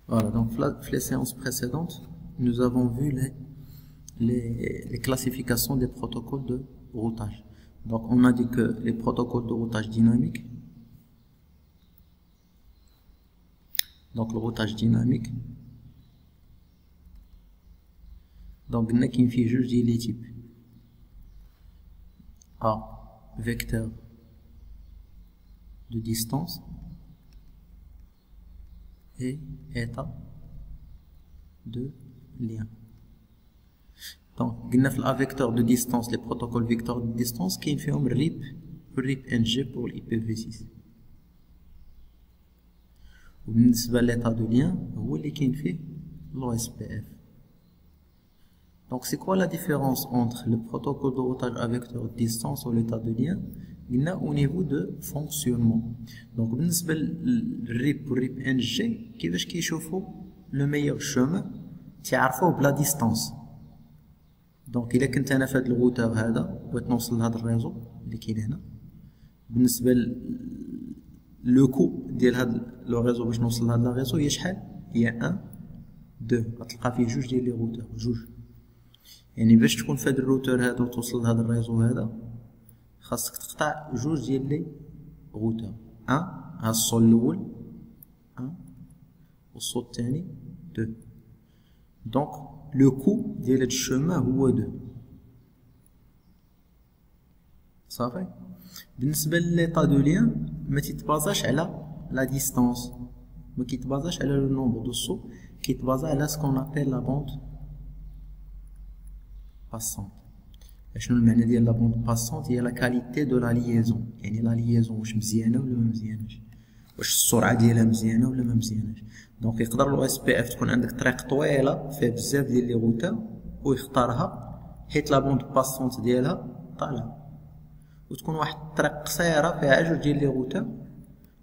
Voilà, donc les séances précédentes, nous avons vu les classifications des protocoles de routage. Donc on a dit que les protocoles de routage dynamique, donc le routage dynamique, donc il y a fait juste les types A, vecteur de distance, et état de lien. Donc, le vecteur de distance, les protocoles vecteurs de distance, qui fait un RIP NG pour l'IPv6. بالنسبة l'état de lien, هو اللي كاين فيه l'OSPF. Donc, c'est quoi la différence entre le protocole de routage à vecteur de distance ou l'état de lien? Au niveau de fonctionnement. Donc, بالنسبة للRIP ou RIP NG, كيفاش كيشوفوا le meilleur chemin تعرفوه بلا distance. دونك الا كنت انا في هذا الروتور هذا بغيت نوصل لهذا الريزو اللي كاين هنا، بالنسبه لو كو ديال هذا لو ريزو باش نوصل لهذا الريزو هي شحال؟ هي 1 2. غتلقى فيه جوج ديال لي روتور، جوج. يعني باش تكون في هذا الروتور هذا وتوصل لهذا الريزو هذا خاصك تقطع جوج ديال لي روتور، 1 ها الصول الاول 1 والصول الثاني 2. دونك le coût de le chemin هو 2. صافي. بالنسبه لليطا دو ليان ما تيتبازاش على لا ديستانس، ما كيتبازاش على لو نومبر دو سو، كيتبازا على سكون ابل لا بوند باسونت. شنو المعنى ديال لا بوند باسونت؟ هي لا كاليتي دو لا ليزون، يعني لا ليزون واش مزيانه ولا ما مزياناش، واش السرعه ديالها مزيانه ولا ما مزياناش. دونك يقدر لو اس بي اف تكون عندك طريق طويله فيها بزاف ديال لي روتور ويختارها حيت لا بوند باسونت ديالها طالعه، وتكون واحد الطريق قصيره فيها جوج ديال لي روتور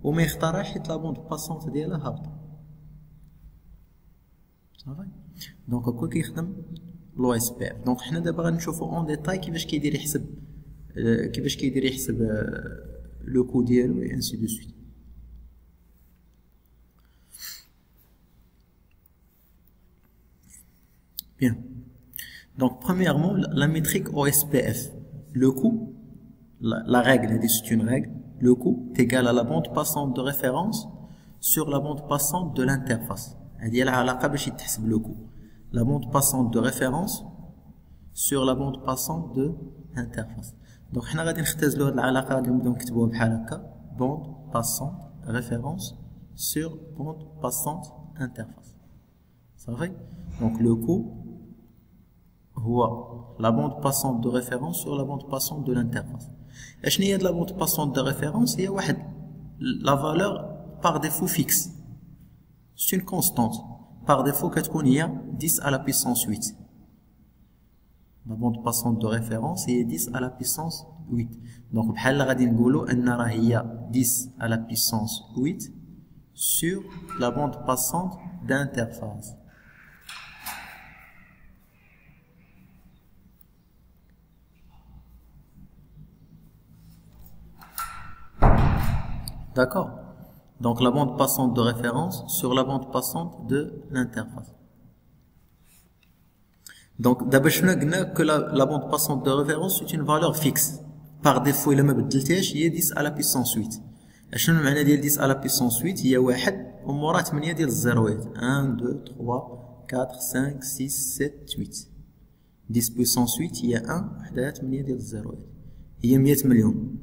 وما يختارهاش حيت لا بوند باسونت ديالها هابطه. صافي. دونك هكا كيخدم لو اس بي اف. دونك حنا دابا غنشوفو اون ديتاي كيفاش كيدير يحسب لو كو ديالو اي انسي دو سويت. Bien. Donc, premièrement, la métrique OSPF. Le coût, la règle, c'est une règle. Le coût est égal à la bande passante de référence sur la bande passante de l'interface. C'est-à-dire, le coût. La bande passante de référence sur la bande passante de l'interface. Donc, on va bande passante référence sur bande passante interface. Ça va? Donc, le coût هو la bande passante de référence sur la bande passante de l'interface. اشنو هي la bande passante de référence؟ هي واحد la valeur par défaut fixe. C'est une constante. Par défaut كتكون هي 10 à la puissance 8. La bande passante de référence هي 10 à la puissance 8. Donc بحال غادي نقولوا ان راه هي 10 à la puissance 8 sur la bande passante d'interface. D'accord. Donc la bande passante de référence sur la bande passante de l'interface. Donc d'abord je n'ai que la bande passante de référence c'est une valeur fixe. Par défaut il ما بدلتهاش هي 10 à la puissance 8. شنو المعنى ديال 10 à la puissance 8؟ هي 1 ومورا 8 ديال الزيروات. 1 2 3 4 5 6 7 8. 10 puissance 8 هي 1 وحدها 8 ديال الزيروات. هي 100 مليون.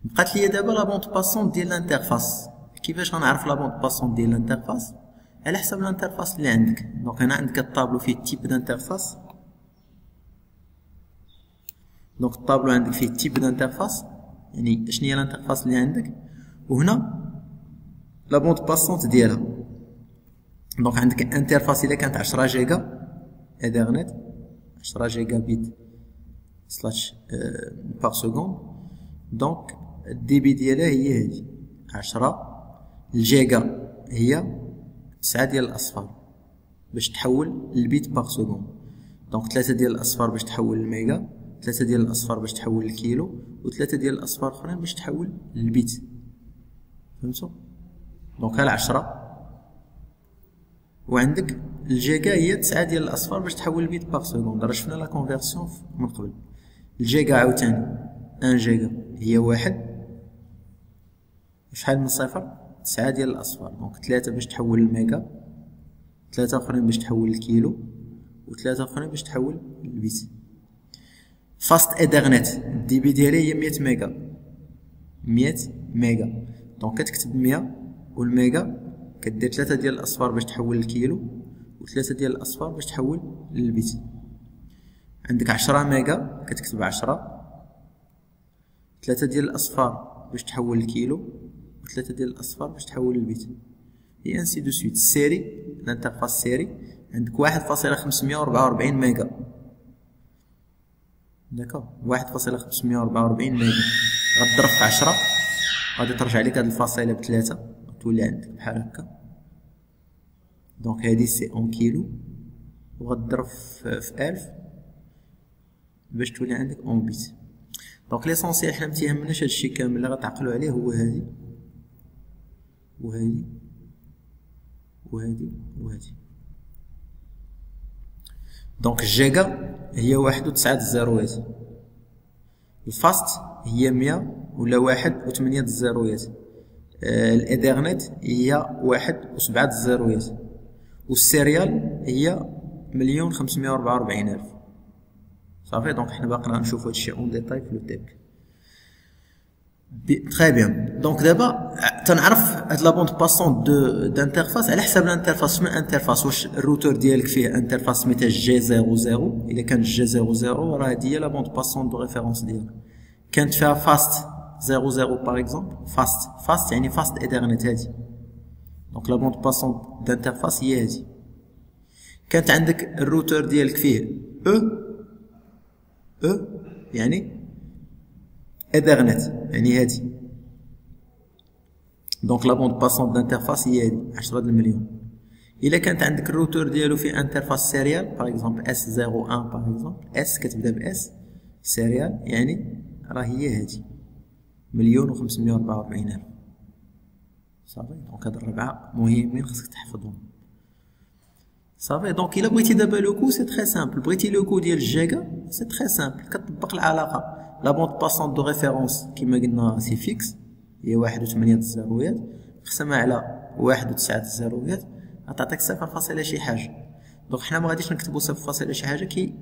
بقات لي دابا لا بوند باسونت ديال الانترفاس. كيفاش غنعرف لا بوند باسونت ديال الانترفاس؟ على حسب الانترفاس اللي عندك. دونك هنا عندك الطابلو فيه تيب دانترفاس. دونك الطابلو عندك فيه تيب دانترفاس، يعني شنو هي الانترفاس اللي عندك، وهنا لا بوند باسونت ديالها. دونك عندك انترفاس الا كانت 10 جيجا ايثرنت 10 جيجا بيت سلاش بار سكوند. دونك الديبي ديالها هي هذه 10. الجيجا هي 9 ديال الاصفار باش تحول البيت باغ سكوند. دونك 3 ديال الاصفار باش تحول الميجا، 3 ديال الاصفار باش تحول الكيلو، و3 ديال الاصفار اخرين باش تحول البيت. فهمتوا؟ دونك ها 10 وعندك الجيجا هي 9 ديال الاصفار باش تحول البيت باغ سكوند. راه شفنا لا كونفيرسيون من قبل. الجيجا عاوتاني 1 جيجا هي 1 شحال من صفر 9 ديال الاصفار. دونك 3 باش تحول الميجا، 3 اخرين باش تحول الكيلو، و3 اخرين باش تحول البيت. فاست ايثرنت الدي بي ديالها هي 100 ميجا، 100 ميجا. دونك كتكتب 100 والميجا كدير 3 ديال الاصفار باش تحول الكيلو، و3 ديال الاصفار باش تحول للبيت. عندك 10 ميجا كتكتب 10، 3 ديال الاصفار باش تحول الكيلو، و3 ديال الاصفار باش تحول للبيت. اي انسي دو سويت. السيري الانترفاس سيري عندك 1.544 ميجا. داكوغ 1.544 ميجا غضرب في 10 غادي ترجع لك هاد الفاصله ب3 تولي عندك بحال هكا. دونك هادي سي اون كيلو وغضرب في 1000 باش تولي عندك اون بيت. دونك ليسونسيال حنا متيهمناش هادشي كامل، اللي غتعقلوا عليه هو هادي وهادي وهادي وهادي. دونك الجيجا هي 1 و 9 الزيروات، الفاست هي 100 ولا 1 و 8 الزيروات، الايثرنت هي 1 و 7 الزيروات، والسيريال هي 1,544,000. صافي. دونك حنا باقي غنشوفو هادشي اون ديتاي في لو تيبك. تري بيان. دونك دابا تنعرف هاد لا بوند باسون دانترفاس على حساب الانترفاس. شنو انترفاس؟ واش الروتور ديالك فيه انترفاس سميتها جي 00؟ الا كان جي 00 راه هادي هي لا بوند باسون دو ريفيرونس ديالك. كانت فيها فاست 00 باغ اكزومبل، فاست يعني فاست ايثرنت هادي. دونك لا بوند باسون دانترفاس هي هادي. كانت عندك الروتور ديالك فيه او يعني ايثرنت يعني هادي. دونك لا بوند باسون دانترفاس هي هادي 10 المليون. الا كانت عندك الروتور ديالو فيه انترفاس سيريال باغ اكزومبل اس 01 باغ اكزومبل، اس كتبدا باس سيريال يعني راه هي هادي 1,544,000. صافي. دونك هاد الربعه مهمين خصك تحفظهم. صافي. دونك الا بغيتي دابا لوكو سي تري سامبل. بغيتي لوكو ديال الجيجا سي تري سامبل، كتطبق العلاقه لا بوند باسون دو ريفيرونس كيما قلنا سي فيكس هي 1 و 8 الزيروات، قسمها على 1 و 9 الزيروات غتعطيك 0 شي حاجه. دونك حنا ما غاديش نكتبو 0 شي حاجه كي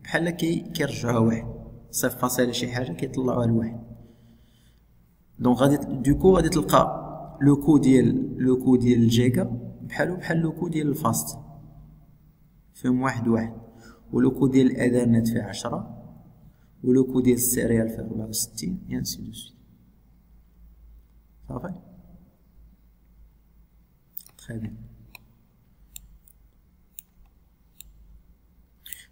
بحال كيرجعوها واحد، 0 شي حاجه كيطلعوها لواحد. دونك غادي دوكو غادي تلقى لوكو ديال الجيجا بحالو بحال لوكو ديال الفاست فيهم 1 1، ولوكو ديال الايثرنت فيه 10، ولوكو ديال السيريال فيه 64 يانسي دو سويت. صافي. تري بيان.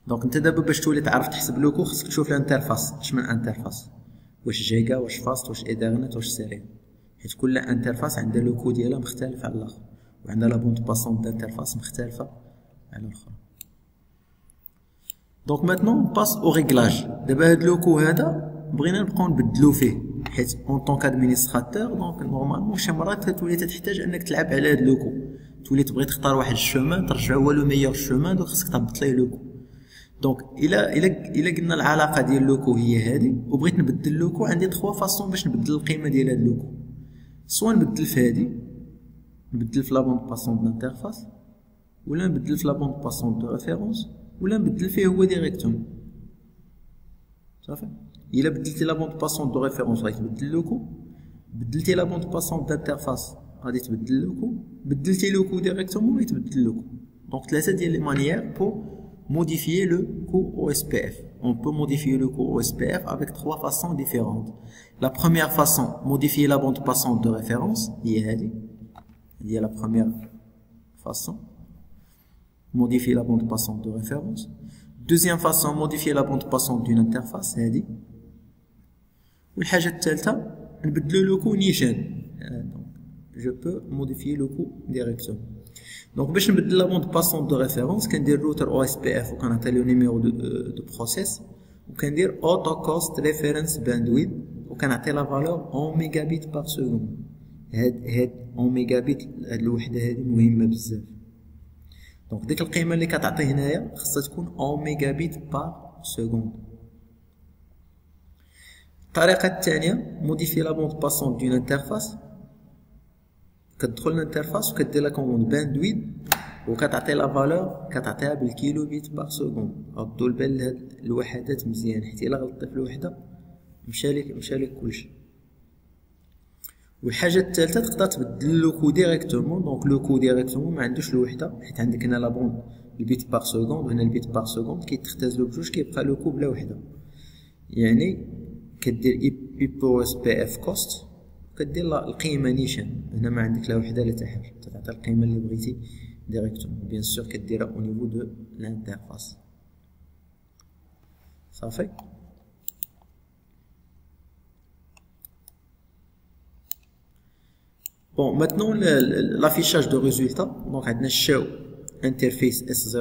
دونك انت دابا باش تولي تعرف تحسب لوكو خصك تشوف الانترفاس. اش من انترفاس؟ واش جيجا، واش فاست، واش ايثرنت، واش سيريال؟ حيت كل انترفاس عندها لوكو ديالها مختلف على الاخر، وعندها لا بوند باسون دانترفاس مختلفه على الاخرى. دونك ماتنون باس او ريغلاج. دابا هاد لوكو هذا بغينا نبقاو نبدلو فيه، حيت اون طونك ادمينستراتور دونك نورمالمون شي مرات تولي تحتاج انك تلعب على هاد لوكو، تولي تبغي تختار واحد الشومان ترجعو هو لو ميور شومان، دونك خصك تهبط ليه لوكو. دونك الا قلنا العلاقه ديال لوكو هي هادي وبغيت نبدل لوكو، عندي 3 فاصون باش نبدل القيمه ديال هاد لوكو. سوا نبدل في هادي، نبدل في لا بوند باسون دانترفاس، ولا نبدل في لا بوند باسون دو ريفيرونس، ولا نبدل فيه هو ديريكتوم. صافي. الا بدلتي لا بوند باسون دو ريفيرونس غادي تبدل لوكو، بدلتي لا بوند باسون دانترفاس غادي تبدل لوكو، بدلتي لوكو ديريكتوم غادي تبدل لوكو. دونك 3 ديال لي مانيير بور modifier le cours OSPF. On peut modifier le cours OSPF avec 3 façons différentes. La première façon, modifier la bande passante de référence. Il y a la première façon, modifier la bande passante de référence. Deuxième façon, modifier la bande passante d'une interface. والحاجة الثالثة نبدلو le cours نيشان. Je peux modifier le cours directement. دونك باش نبدل لا بوند باسون دو ريفيرونس كندير روتر او اس بي اف وكنعطي له نيميرو دو بروسيس، وكندير اوتو كوست ريفيرنس باندويت وكنعطي لا فالور اون ميجا بيت بار سكوند. هاد اون ميجا بيت هاد الوحده هادي مهمه بزاف. دونك ديك القيمه اللي كتعطي هنايا خصها تكون اون ميجابيت بار سكوند. الطريقه الثانيه موديفي لا بوند باسون دون انترفاس. كتدخل الانترفاس وكدير لا كوموند باندويت وكتعطي لا فالور كتعطيها بالكيلو بيت بار سكوند. ردوا البال لهاد الوحدات مزيان حيت الا غلطتي في الوحده مشى لك كلشي. والحاجه الثالثه تقدر تبدل لو كو ديريكتومون. دونك لو كو ديريكتومون ما عندوش الوحده حيت عندك هنا لا بوند البيت بار سكوند وهنا البيت بار سكوند كيتختزلوا بجوج كيبقى لو كو بلا وحده. يعني كدير اي بو اس بي اف كوست كدير القيمه نيشان. هنا ما عندك لا وحده لا حتى حاجه تعطي القيمه اللي بغيتي ديريكتومون. بيان سور كديرها او نيفو دو لانترفاس صافي. Bon, maintenant l'affichage de résultats. Donc, on a show interface S00.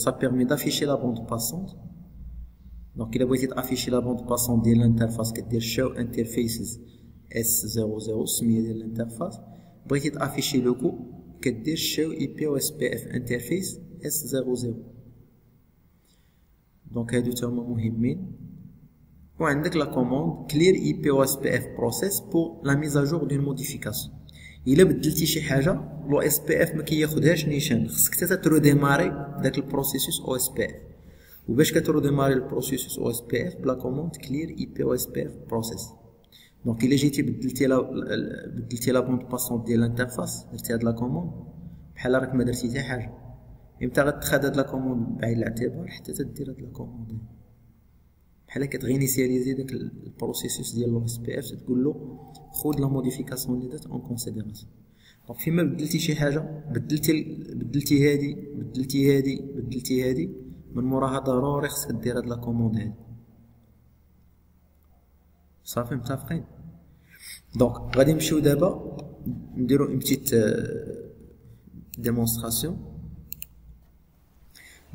Ça permet d'afficher la bande passante. Donc, il a besoin d'afficher la bande passante de l'interface qui est show interfaces S00. C'est de l'interface. Besoin d'afficher le coup qui est show IPOSPF interface S00. Donc, il y a deux termes مهمين. وعندك la commande clear IPOSPF process pour la mise à jour d'une modification. الا بدلتي شي حاجه لو اس بي اف ما كياخذهاش نيشان. خصك حتى تروديماري داك البروسيسوس او اس بي اف. وباش كتروديماري البروسيسوس او اس بي اف بلا كوموند كلير اي بي او اس بي اف بروسيس. دونك الا جيتي بدلتي لا بوند باسون ديال الانترفاس درتي هاد لا كوموند بحال راك ما درتي حتى حاجه. امتى غتخاد هاد لا كوموند بعين الاعتبار حتى تدير هاد لا كوموند بحال كتغينيسياليزي داك البروسيسوس ديال لو اس بي اف تقول له خذ لا موديفيكاسيون اللي درت اون كونسيديراسيون. دونك فيما بدلتي شي حاجه بدلتي هادي من موراها ضروري خصك دير هاد لا كوموند هادي صافي. متفقين؟ دونك غادي نمشيو دابا نديرو اون بتيت ديمونستراسيون.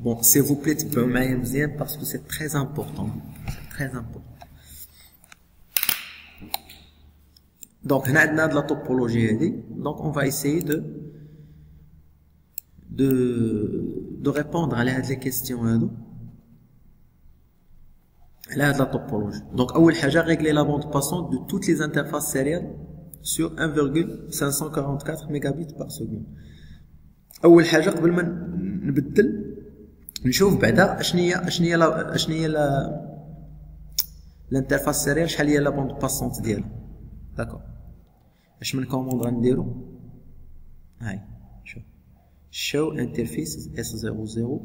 Bon, s'il vous plaît, تبعوا معايا مزيان parce que c'est très important. C'est très important. Donc, هنا عندنا هاد لا توبولوجي هادي. Donc, on va essayer de répondre على هاد لي كيستيون هادو على هاد لا توبولوجي. Donc, أول حاجة régler la bande passante de toutes les interfaces sérielles sur 1,544 mégabits par seconde. أول حاجة قبل ما نبدل نشوف بعدا اشنو هي الانترفاس سيريال شحال هي لا بوند باسونت ديالها. داكور اش من كوموند غنديرو هاي شوف شو انترفيس S00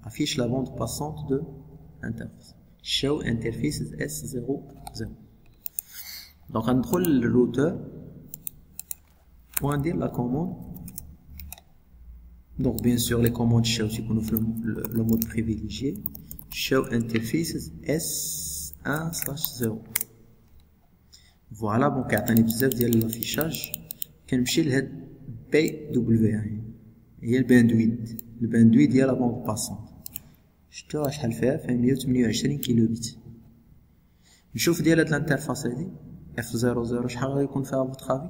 affiche la bande passante de l'interface. show interface S00. donc غندخل للروتور وندير لا كوموند. Donc, bien sûr, les commandes show, c'est qu'on ouvre le mode privilégié. Show interfaces S1/0. Voilà, bon, كيعطيني بزاف ديال الافيشاج. كنمشي لهاد PWI هي الباندويت ديال لا بوند باسونت. شفتوها شحال فيها 128 كيلو بيت. نشوف ديال هاد الانترفاس هادي F00 شحال غادي يكون فيها فوتخافي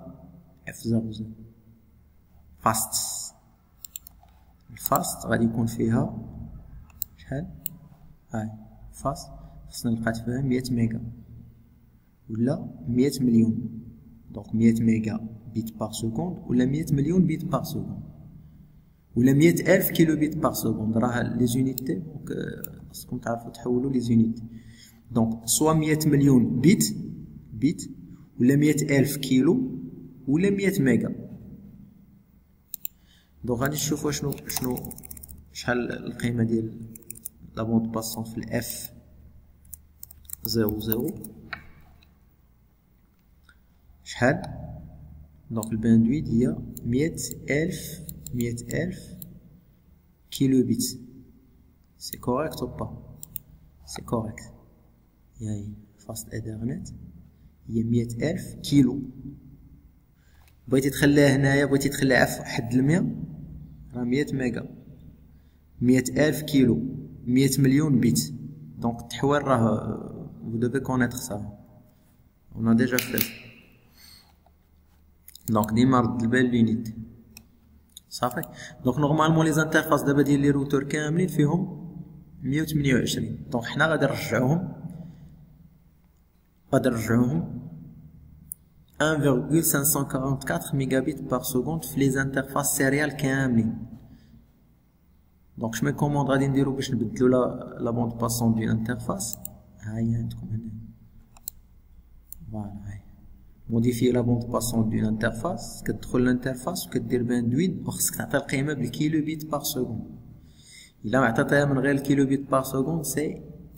F00 فاست. الفاست غادي يكون فيها شحال هاي فاست خصنا لقات فيها 100 ميجا ولا 100 مليون. دونك 100 ميجا بيت بار سكوند ولا 100 مليون بيت بار سكوند ولا 100,000 كيلو بيت بار سكوند. راه لي زونيتي دونك خصكم تعرفوا تحولوا لي زونيتي. دونك سوا 100 مليون بيت ولا 100,000 كيلو ولا 100 ميجا. دونك غادي نشوفوا شحال القيمه ديال لا بوند باسونت في الاف 00 شحال. دونك الباندويت هي 100,000 كيلو بيت. سي كوريكت او با؟ سي كوريكت. هي فاست ايثرنت هي 100,000 كيلو. بغيتي تخليها هنايا بغيتي تخليها في حد 100 راه 100 ميجا. 100,000 كيلو 100 مليون بيت. دونك التحويل راه vous devez connaître ça. on a déjà fait. دونك ديما رد البال لونيتي صافي. دونك نورمالمون لي زانترفاس دابا ديال لي روتور كاملين فيهم 128. دونك حنا غادي نرجعوهم 1,544 ميجابيت بار سكوند في لي زانترفاس سيريال كاملين. دونك شمن كوموند غادي نديرو باش نبدلو لا بوند باسون ديال الانترفاس؟ ها هي عندكم هنا، فوالا هاي موديفي لا بوند باسون ديال الانترفاس. كتدخل للانترفاس وكدير باندويت وخصك تعطي القيمه بالكيلو بيت بار سكوند. الا ما عطيتيها من غير الكيلو بيت بار سكوند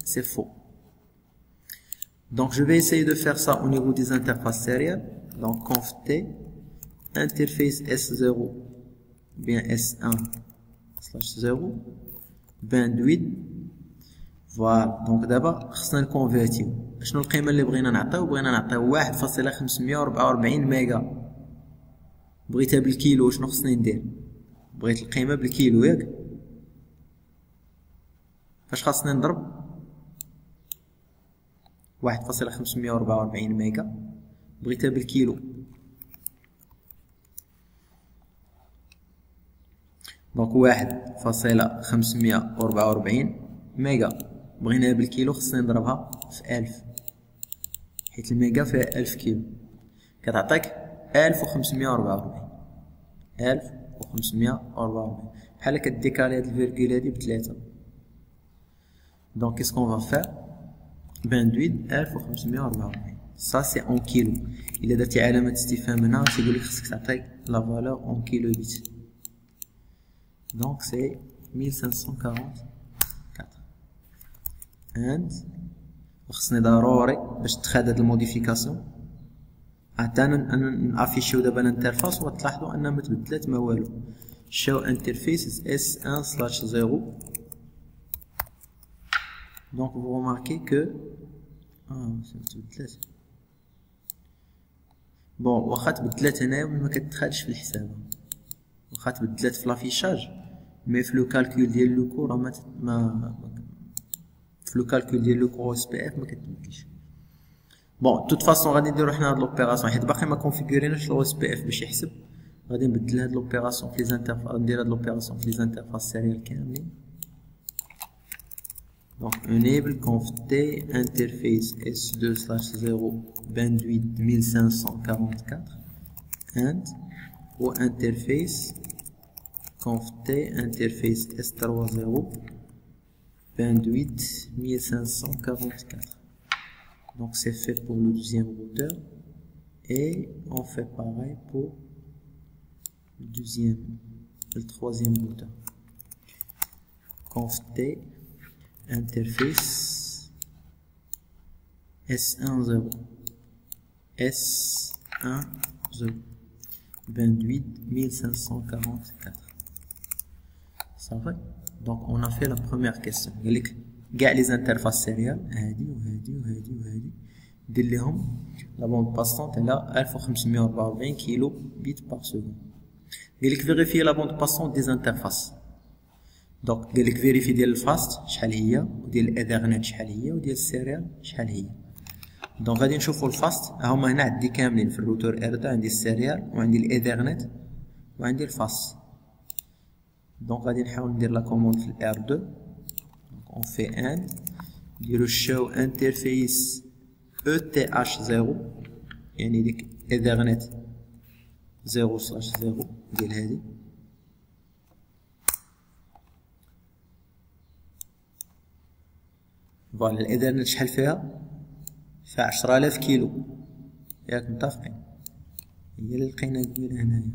سي فو. Donc je vais essayer de faire ça au niveau des interfaces sérielles. Donc conf t interface S0 bien S1/0 bandwidth. Voilà. Donc d'abord خصنا نكونفيرتيو. شنو القيمه اللي بغينا نعطيو؟ بغينا نعطيو 1,544 ميجا. بغيتها بالكيلو شنو خصني ندير؟ بغيت القيمه بالكيلو ياك؟ فاش خاصني نضرب 1,544 ميجا؟ بغيتها بالكيلو. دونك 1,544 ميجا بغيناها بالكيلو خصني نضربها في 1000 حيت الميجا فيها 1000 كيلو كتعطيك 1544 بحال كديكالي هاد الفيرغول هادي بثلاثة. دونك كيسكون فا فير باندويت 1544 ça c'est en كيلو. الا درتي علامة استفهام هنا تيقولك خصك تعطي لا فالور en كيلو بيت. donc c'est 1544 and خصني ضروري باش تخاد هاد الموديفيكاسيون حتى نافيشيو دابا الانترفاس وتلاحظوا انها متبدلات ما والو. show interface S1/0. donc vous remarquez que متبدلات. بون واخا تبدلات هنايا ما كتخادش في الحساب، واخا تبدلات في لافيشاج مي في لو كالكول ديال لو كور ما في لو كالكول ديال لو كور اس بي اف ما كتبدلش. بون توت فاصون غادي نديرو حنا هاد لوبيراسيون حيت باقي ما كونفيغوريناش لو اس بي اف باش يحسب. غادي نبدل هاد لوبيراسيون في لي زانترفاس، ندير هاد لوبيراسيون في لي زانترفاس سيريال كاملين. donc enable conf t interface S2/0 bandwidth 1544 and ou interface conf t interface S30 bandwidth 1544. donc c'est fait pour le deuxième routeur et on fait pareil pour le troisième routeur. conf t interface S10 bandwidth 1544. ça va. donc on a fait la première question. قال لك كاع لي زانترفاس سيريال هادي وهادي وهادي وهادي دير ليهم لا بوند باسونت على 1544 كيلو بيت بار سكوند. قال لك فيريفي لا بوند باسونت دي زانترفاس. دونك قال لك فيريفي ديال الفاست شحال هي وديال الايثرنت شحال هي وديال السيريال شحال هي. دونك غادي نشوفوا الفاست هما هنا عندي كاملين في الروتور ار2 عندي السيريال وعندي الايثرنت وعندي الفاست. دونك غادي نحاول ندير لا كوموند في الار2. دونك اون في ان نديرو شو انترفيس ETH0 يعني ديك ايثرنت 0/0 ديال هادي. فوالا الايثرنت شحال فيها؟ فيها 10000 كيلو ياك متفقين؟ هي اللي لقينا قبيله هنايا.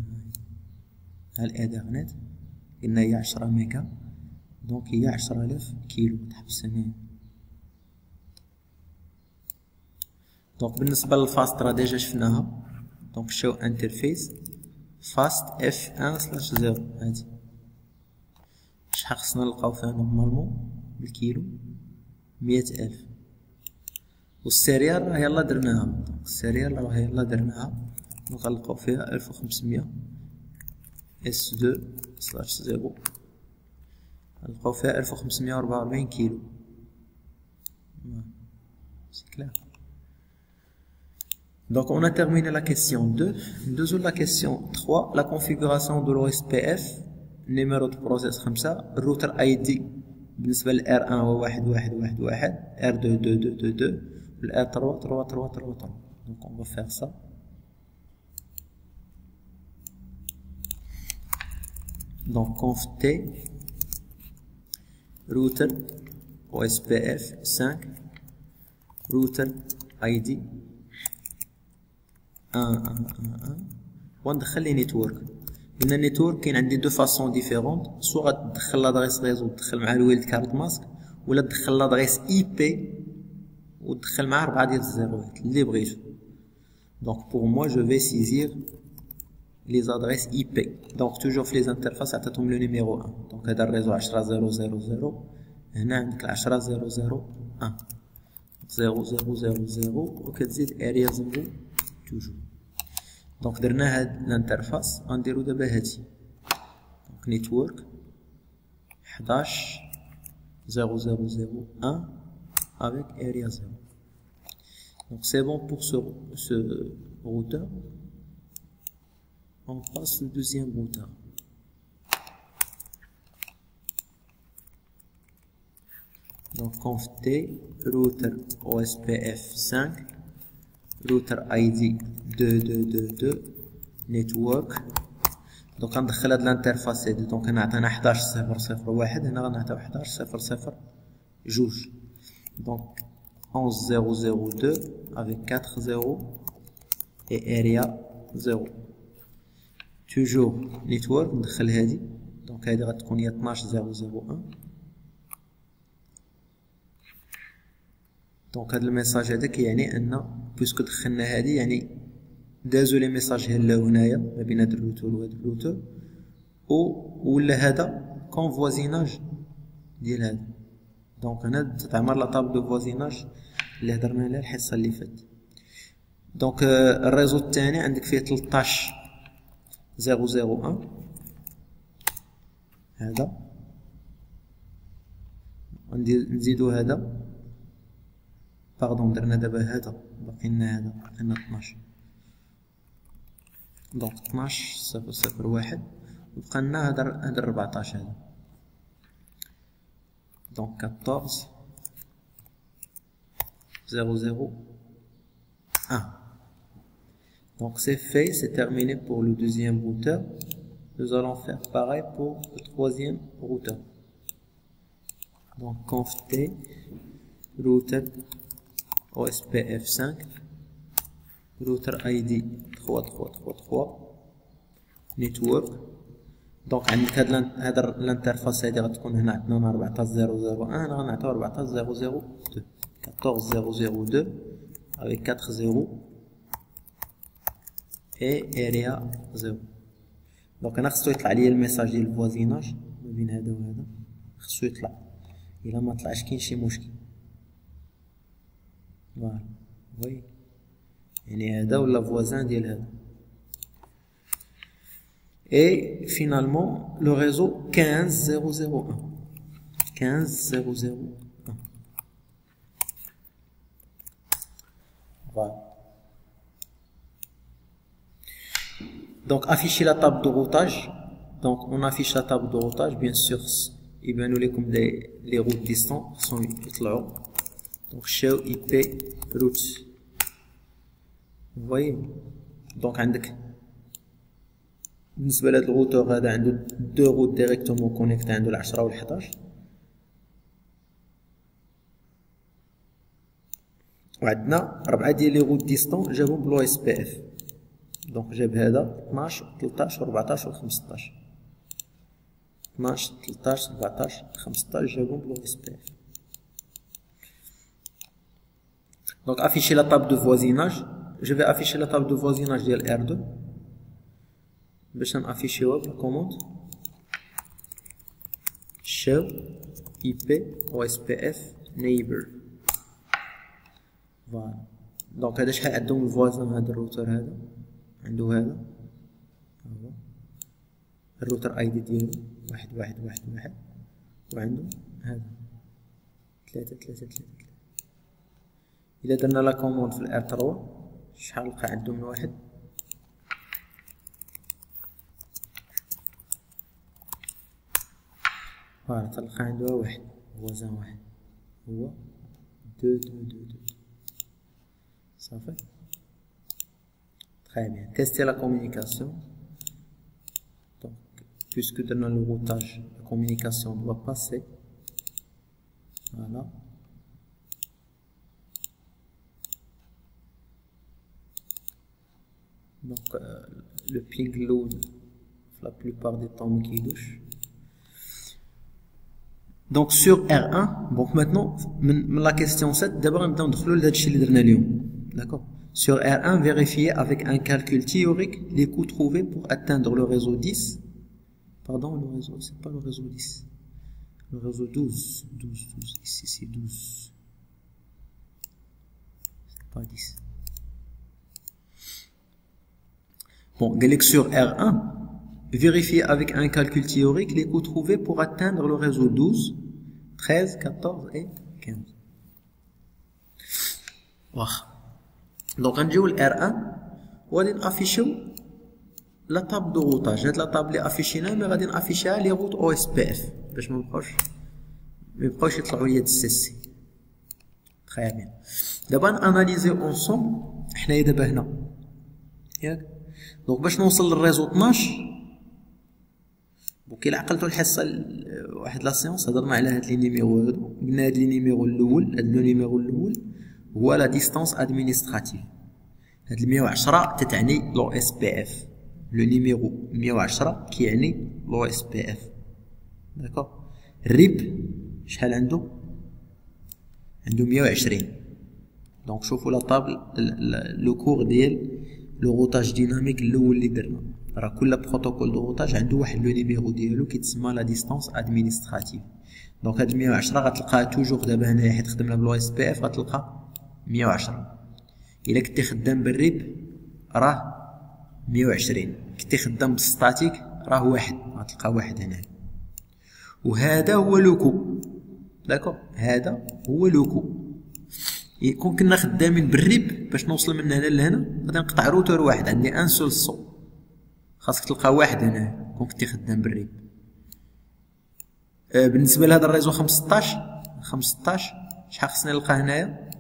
ها الايثرنت قلنا هي 10 ميجا دونك هي 10000 كيلو تحبس هنايا. دونك بالنسبه للفاست راه ديجا شفناها. دونك شو انترفيس فاست F1/0 هادي شحال خصنا نلقاو فيها نورمالمون بالكيلو؟ 100,000. والسيريال راه يلا درناها. السيريال راه يلا درناها غنلقاو فيها 1500 S2/0 غنلقاو فيها 1544 كيلو. سي كلير. Donc on a terminé la question 2. Nous la question 3, la configuration de l'OSPF, numéro de process 5, router ID بالنسبة ل R1 هو 1111, R2 2222, le R3 3333. Donc on va faire ça. Donc conf T router OSPF 5 router ID 1 وندخل لي نيتورك. قلنا النيتورك كاين عندي دو فاسون ديفيرونت، سوا غتدخل لادريس ريزو تدخل مع الويلد كارد ماسك، ولا تدخل لادريس اي بي وتدخل مع 4 ديال الزيروات اللي بغيتو. دونك بور موا جو في سيزير لي زادريس اي بي. دونك توجور في لي انترفاس عطاتهم لو نيميرو 1. دونك هذا الريزو 10000، هنا عندك 10001 0000 وكتزيد اريا 0 توجور. دونك درنا هاد الانترفاس غنديرو دابا هادي. دونك نيتورك 11.0.0.1 avec area 0. Donc c'est bon pour ce routeur. On passe au deuxième routeur. Donc conf T router OSPF 5 router ID 2222 network. دونك غندخل هاد الانترفاس هادي. دونك هنا عطانا 11.0.0.1، هنا غنعطيو 11.0.0.2. دونك 11.0.0.2 avec 4 0 et area 0. toujours network ندخل هادي. دونك هادي غتكون هي 12.0.0.1. دونك هاد الميساج هذا كيعني ان بويسكو دخلنا هادي يعني دازو لي ميساج هلاو هنايا ما بين هاد الروتور وهاد الروتور، ولا هذا كونفوازيناج ديال هذا. دونك هنا تتعمر لا طابل دو فوازيناج اللي هضرنا عليها الحصه اللي فاتت. دونك الريزو الثاني عندك فيه 13.0.0.1 هذا، نزيدو هذا باردون درنا دابا هذا باقي لنا هذا باقي لنا 12. دونك 12.0.0.1 وبقى لنا هذا 14 هذا. دونك 14.0.0.1. Donc c'est fait, c'est terminé pour le deuxième routeur. Nous allons faire pareil pour le troisième routeur. Donc conf T router OSPF 5 router ID 3333 network. دونك عندك هاد الانترفاس هادي غتكون هنا عندنا 14.0.0.1، هنا غنعطيو 14.0.0.2 14.0.0.2 avec 4 0 et area 0. دونك هنا خصو يطلع ليا الميساج ديال الفوازيناج ما بين هذا وهذا، خصو يطلع. الا ما طلعش كاين شي مشكل. فوالا وي يعني هذا ولا فوازان ديال هذا. Et finalement le réseau 15.0.0.1 15.0.0.1. Voilà. Donc afficher la table de routage. Donc on affiche la table de routage, bien sûr يبانوا لكم les routes distantes sont يطلعوا. Donc show IP routes. Vous voyez. Donc عندك بالنسبه لهاد الروتور هذا عنده دو روت ديريكتومون كونيكت، عنده 10 و 11، وعندنا 4 ديال لي روت ديستون جابهم بلو اس بي اف. دونك جاب هذا 12 13 و 14 و 15 12 13 14 15 جابهم بلو اس بي اف. دونك افيشي لا طاب دو فوازيناج. جو في افيشي لا طاب دو فوازيناج ديال ار 2 باش نافيشيوها بالكوموند show IP OSPF neighbor. فوالا. دونك هذا شحال عندهم الفوازان. هذا الروتر هذا عنده هذا هو الروتر اي دي ديالو 1111 وعنده هذا 3 3 3 3. الا درنا لا كوموند في الار 3 شحال لقى عنده من واحد؟ فوالا تلقى عنده واحد، هو زان واحد، هو دو. صافي. Très bien. Tester la communication. Donc, puisque dans le routage, la communication doit passer. Voilà. Donc, le ping load, la plupart des temps, qui douche. Donc, sur R1, donc maintenant, la question 7, d'abord, on va entrer dans d'accord. Sur R1, vérifier avec un calcul théorique les coûts trouvés pour atteindre le réseau 10. Pardon, le réseau, c'est pas le réseau 10. Le réseau 12. Ici, c'est 12. C'est pas 10. Bon, sur R1, vérifier avec un calcul théorique les coûts trouvés pour atteindre le réseau 12, 13, 14 et 15. Wow. Donc, on joue le R1, on va afficher la table de routage. La table est affichée, mais on va afficher les routes OSPF. Je me proche. Mais proche, c'est la route CC. Très bien. D'abord, analyser ensemble. On a d'abord là. Donc, باش نوصل للريزو 12. وكي عقلتوا الحصه واحد لا سيونس هضرنا على هاد لي نيميرو هادو. قلنا هاد لي نيميرو الاول، هاد لو نيميرو الاول هو لا ديستانس ادمينستراتيف. هاد 110 تتعني لو اس بي اف. لو نيميرو 110 كيعني لو اس بي اف. داكوغ. الريب شحال عنده؟ عنده 120. دونك شوفوا لا طابل لو كور ديال لو روتاج ديناميك الاول اللي درنا. راه كل بروتوكول دو روتاج عنده واحد لو نيميرو ديالو كيتسمى لا ديستانس ادمينستراتيف. دونك هاد 110 غتلقاها توجور دابا هنايا حيت خدمنا بلو اس بي اف غتلقى 110. الا كنتي خدام بالريب راه 120. كنتي خدام بالستاتيك راه واحد، غتلقى واحد هنا. وهذا هو لوكو. داكوغ. هذا هو لوكو. يكون كنا خدامين بالريب باش نوصل من هنا لهنا غادي نقطع روتور واحد. عندي ان سول سو، خاصك تلقى واحد هنا كون كنتي خدام بالريب. بالنسبه لهذا الريزو 15 شحال خصني نلقى هنايا؟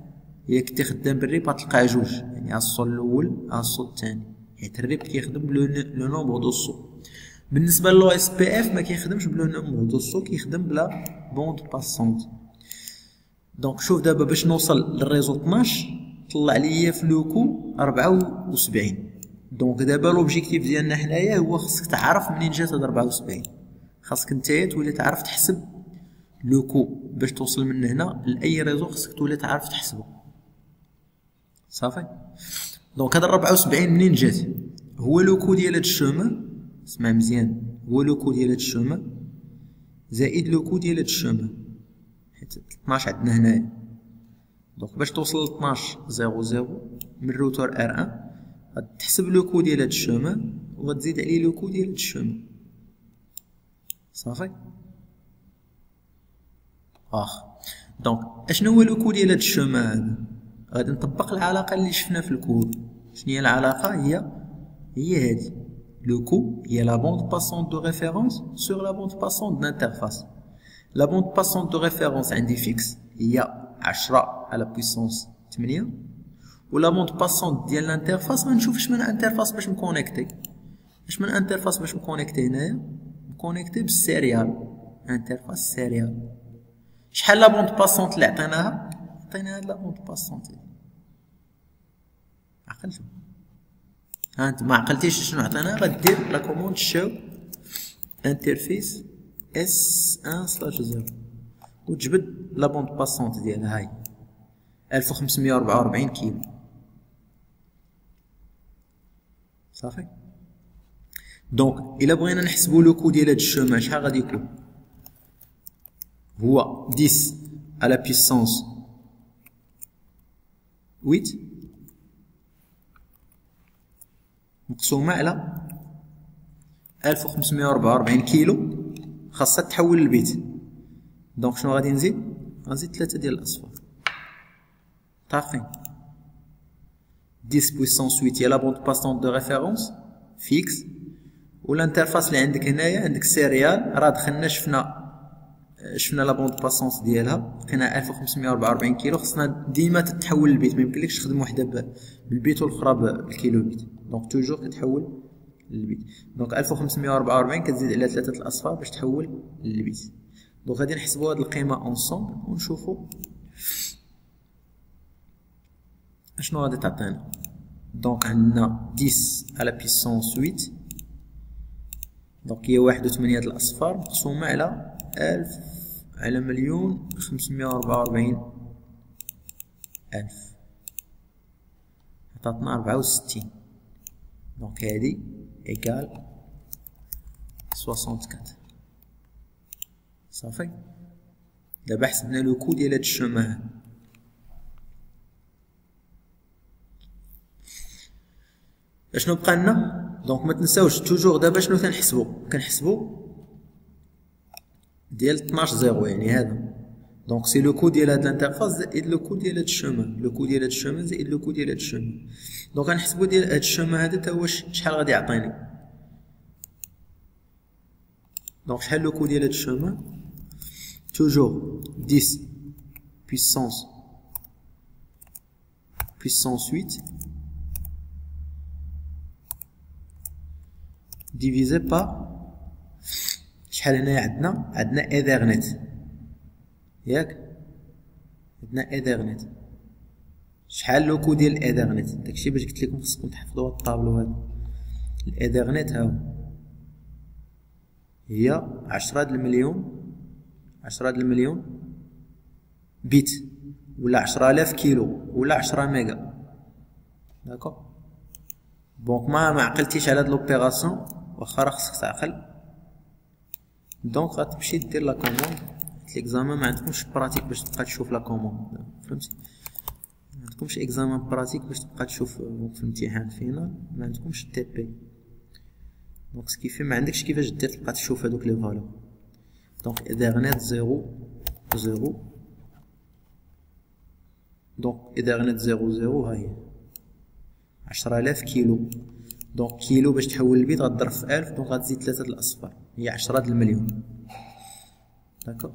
هي كنتي خدام بالريب غتلقى جوج، يعني الصول الاول الصول الثاني، حيت الريب كيخدم لو نومبر دو صو. بالنسبه لو اس بي اف ما كيخدمش بلو نومبر دو صو، كيخدم بلا بوند باسونت. دونك شوف دابا باش نوصل للريزو 12 طلع ليا في لوكو 74. دونك دابا لوبجيكتيف ديالنا حنايا هو خصك تعرف منين جات هاد 74. خاصك نتايا تولي تعرف تحسب لوكو باش توصل من هنا لاي ريزو، خصك تولي تعرف تحسبه. صافي. دونك هاد 74 منين جات؟ هو لوكو ديال هاد الشومان، اسمع مزيان، هو لوكو ديال هاد الشومان زائد لوكو ديال هاد الشومان، حيت 12 عندنا هنايا. دونك باش توصل ل 12.00 من الروتور R1 غتحسب لوكو ديال هاد الشومان وغتزيد عليه لوكو ديال هاد الشومان. صافي. دونك اشنو هو لوكو ديال هاد الشومان هذا؟ غادي نطبق العلاقه اللي شفنا في الكود. شنو هي العلاقه؟ هي هادي. لوكو هي لا بوند باسونت دو ريفيرونس سور لا بوند باسونت دانترفاس. لا بوند باسونت دو ريفيرونس عندي فيكس هي 10 على بويسونس 8، و لا بوند باسونت ديال الانترفاس غنشوف اش من انترفاس باش نكونيكتي. اش من انترفاس باش نكونيكتي هنايا؟ نكونيكتي بالسيريال، انترفاس سيريال. شحال لا بوند باسونت اللي عطيناها؟ عطيناها لا بوند باسونت. عقلتو؟ ها انت ما عقلتيش شنو عطيناها؟ غدير لا كوموند شو انترفيس S1/0 وتجبد لا بوند باسونت ديالها. هاي 1544 كيلو. صافي. دونك الا بغينا نحسبوا لوكو ديال هاد الشومان شحال غادي يكون؟ هو 10 على بيسونس 8 مقسومه على 1544 كيلو، خاصها تحول للبيت. دونك شنو غادي نزيد؟ غنزيد 3 ديال الاصفار. طافين. 10 puissance 8 هي لا بوند باسونت دو ريفيرونس فيكس، والانترفاس اللي عندك هنايا عندك سيريال راه دخلنا شفنا لا بوند باسونس ديالها لقينا 1544 كيلو. خصنا ديما تتحول للبيت، ما يمكنلكش تخدم وحده بالبيت والاخرى بالكيلو بيت، دونك توجور كتحول للبيت. دونك 1544 كتزيد على 3 الاصفار باش تحول للبيت. دونك غادي نحسبوا هاد القيمه اونصومبل ونشوفوا اشنو غادي تعطينا. دونك عندنا 10 على بيسونس 8، دونك هي 1.8 الاصفار مقسومه على 1000 على 1,544,000 عطاتنا 64. دونك هادي ايكال 64. صافي. دابا حسبنا لو كو ديال هاد الشومان. اشنو بقى لنا؟ دونك ما تنساوش توجور دابا شنو كنحسبو ديال 12 زيرو، يعني هذا. دونك سي لو كو ديال هاد الانترفاس زائد لو كو ديال هاد الشومان، لو كو ديال هاد الشومان زائد لو كو ديال هاد الشومان. دونك غنحسبو ديال هاد الشومان هذا تا هو شحال غادي يعطيني. دونك شحال لو كو ديال هاد الشومان؟ توجور 10 puissance 8 divisé par شحال هنايا عندنا ايثرنت، ياك عندنا ايثرنت. شحال لو كو ديال الايثرنت؟ داكشي باش قلت لكم خصكم تحفظوا هاد الطابلو هذا. الايثرنت هاهو هي 10 المليون بيت، ولا 10,000 كيلو، ولا 10 ميغا. داكوغ. دونك ما عقلتيش على هاد لوبيراسيون، واخا راه خصك تعقل. دونك غتمشي دير لا كوموند. في ليكزامان ما عندكمش براتيك باش تبقى تشوف لا كوموند، فهمتي؟ ما عندكمش اكزامان براتيك باش تبقى تشوف في الامتحان فينال، ما عندكمش تي بي. دونك سكيفي ما عندكش كيفاش دير تبقى تشوف هادوك لي فالور. دونك ايثرنت 0. دونك ايثرنت 0 ها هي 10,000 كيلو. دونك كيلو باش تحول البيت غضرب في 1000، دونك غتزيد 3 الاصفار، هي 10 المليون. داكوغ.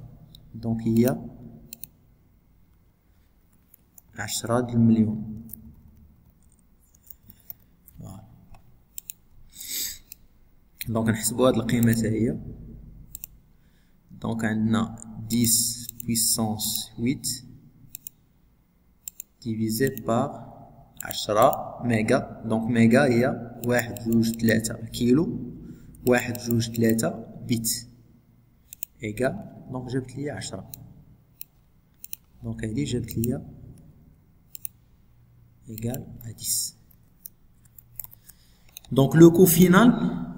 دونك هي 10 المليون. فوالا. دونك نحسبو هاد القيمة تا هي. دونك عندنا 10 puissance 8 divisé par 10 ميغا. دونك ميغا هي 1.2.3 كيلو، 1.2.3 بيت، ايكال. دونك جابت ليا 10. دونك هادي جابت ليا ايكال 10. دونك لو كو فينال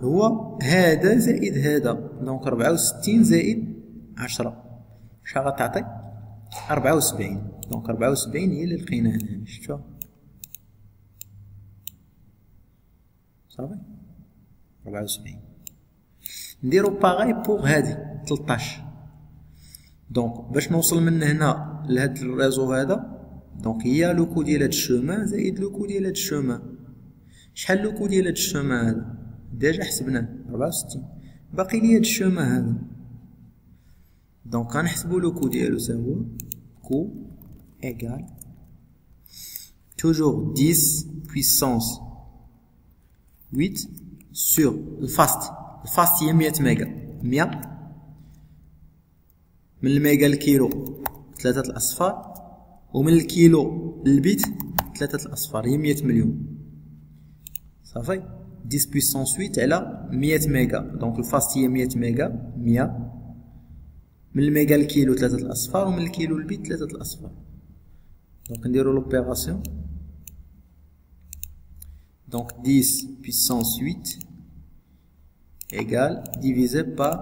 هو هذا زائد هذا، دونك 64 زائد 10 شحال غتعطي؟ 74. دونك 74 هي اللي لقيناها هنا، شفتوها؟ صافي. 74. نديرو باغاي بوغ هادي 13. دونك باش نوصل من هنا لهاد الريزو هذا، دونك هي لو كو ديال هاد الشومان زائد لو كو ديال هاد الشومان. شحال لو كو ديال هاد الشومان هذا؟ ديجا حسبناه 64. باقي لي هاد الشومان هذا. دونك غنحسبو لو كو ديالو تا هو كو ايكال توجور 10 puissance 8 سور الفاست هي 100 ميغا. 100 من الميغا للكيلو 3 الاصفار، ومن الكيلو للبيت 3 الاصفار، هي 100 مليون. صافي. 10 puissance 8 على 100 ميغا. دونك الفاست هي 100 ميغا. 100 من الميغا للكيلو 3 الاصفار، ومن الكيلو للبيت 3 الاصفار. دونك نديرو لوبيراسيون. دونك 10 puissance 8 égale divisé par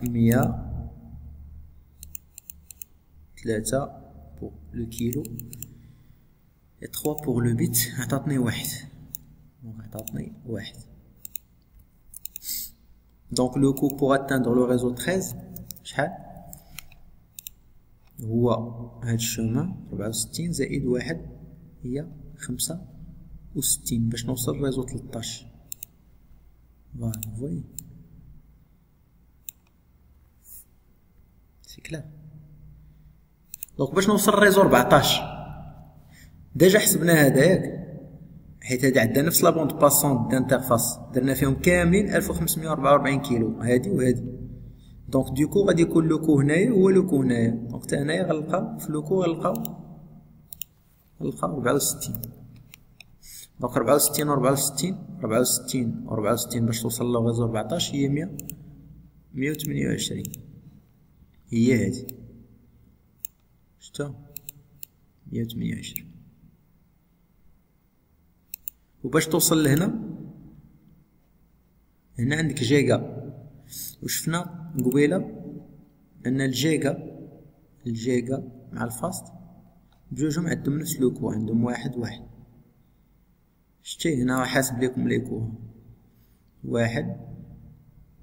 103 pour le kilo et 3 pour le bit. عطاتني 1. دونك عطاتني 1. دونك لو كو pour atteindre le réseau 13 شحال هو؟ هاد الشومان 64 زائد 1 هي 65. وستين باش نوصل ريزو 13. فوالا فوي سي كلار. دونك باش نوصل ريزو 14 ديجا حسبنا هذا ياك، حيت هادي عندنا نفس لا بوند باسونت دانترفاس درنا فيهم كاملين 1544 كيلو، هادي وهادي. دونك دوكو غادي يكون لوكو هنايا هو لوكو هنايا، دونك حتى هنايا غنلقاو في لوكو غنلقاو 64. دونك 64 و 64 و 64 باش توصل لو ريزو 14 هي 128. هي هادي شتو 128. وباش توصل لهنا هنا عندك جيجا، وشفنا قبيله ان الجيجا مع الفاست بجوجهم عندهم نفس لوكو، عندهم 1 شتي هنا حاسب لكم ليكو 1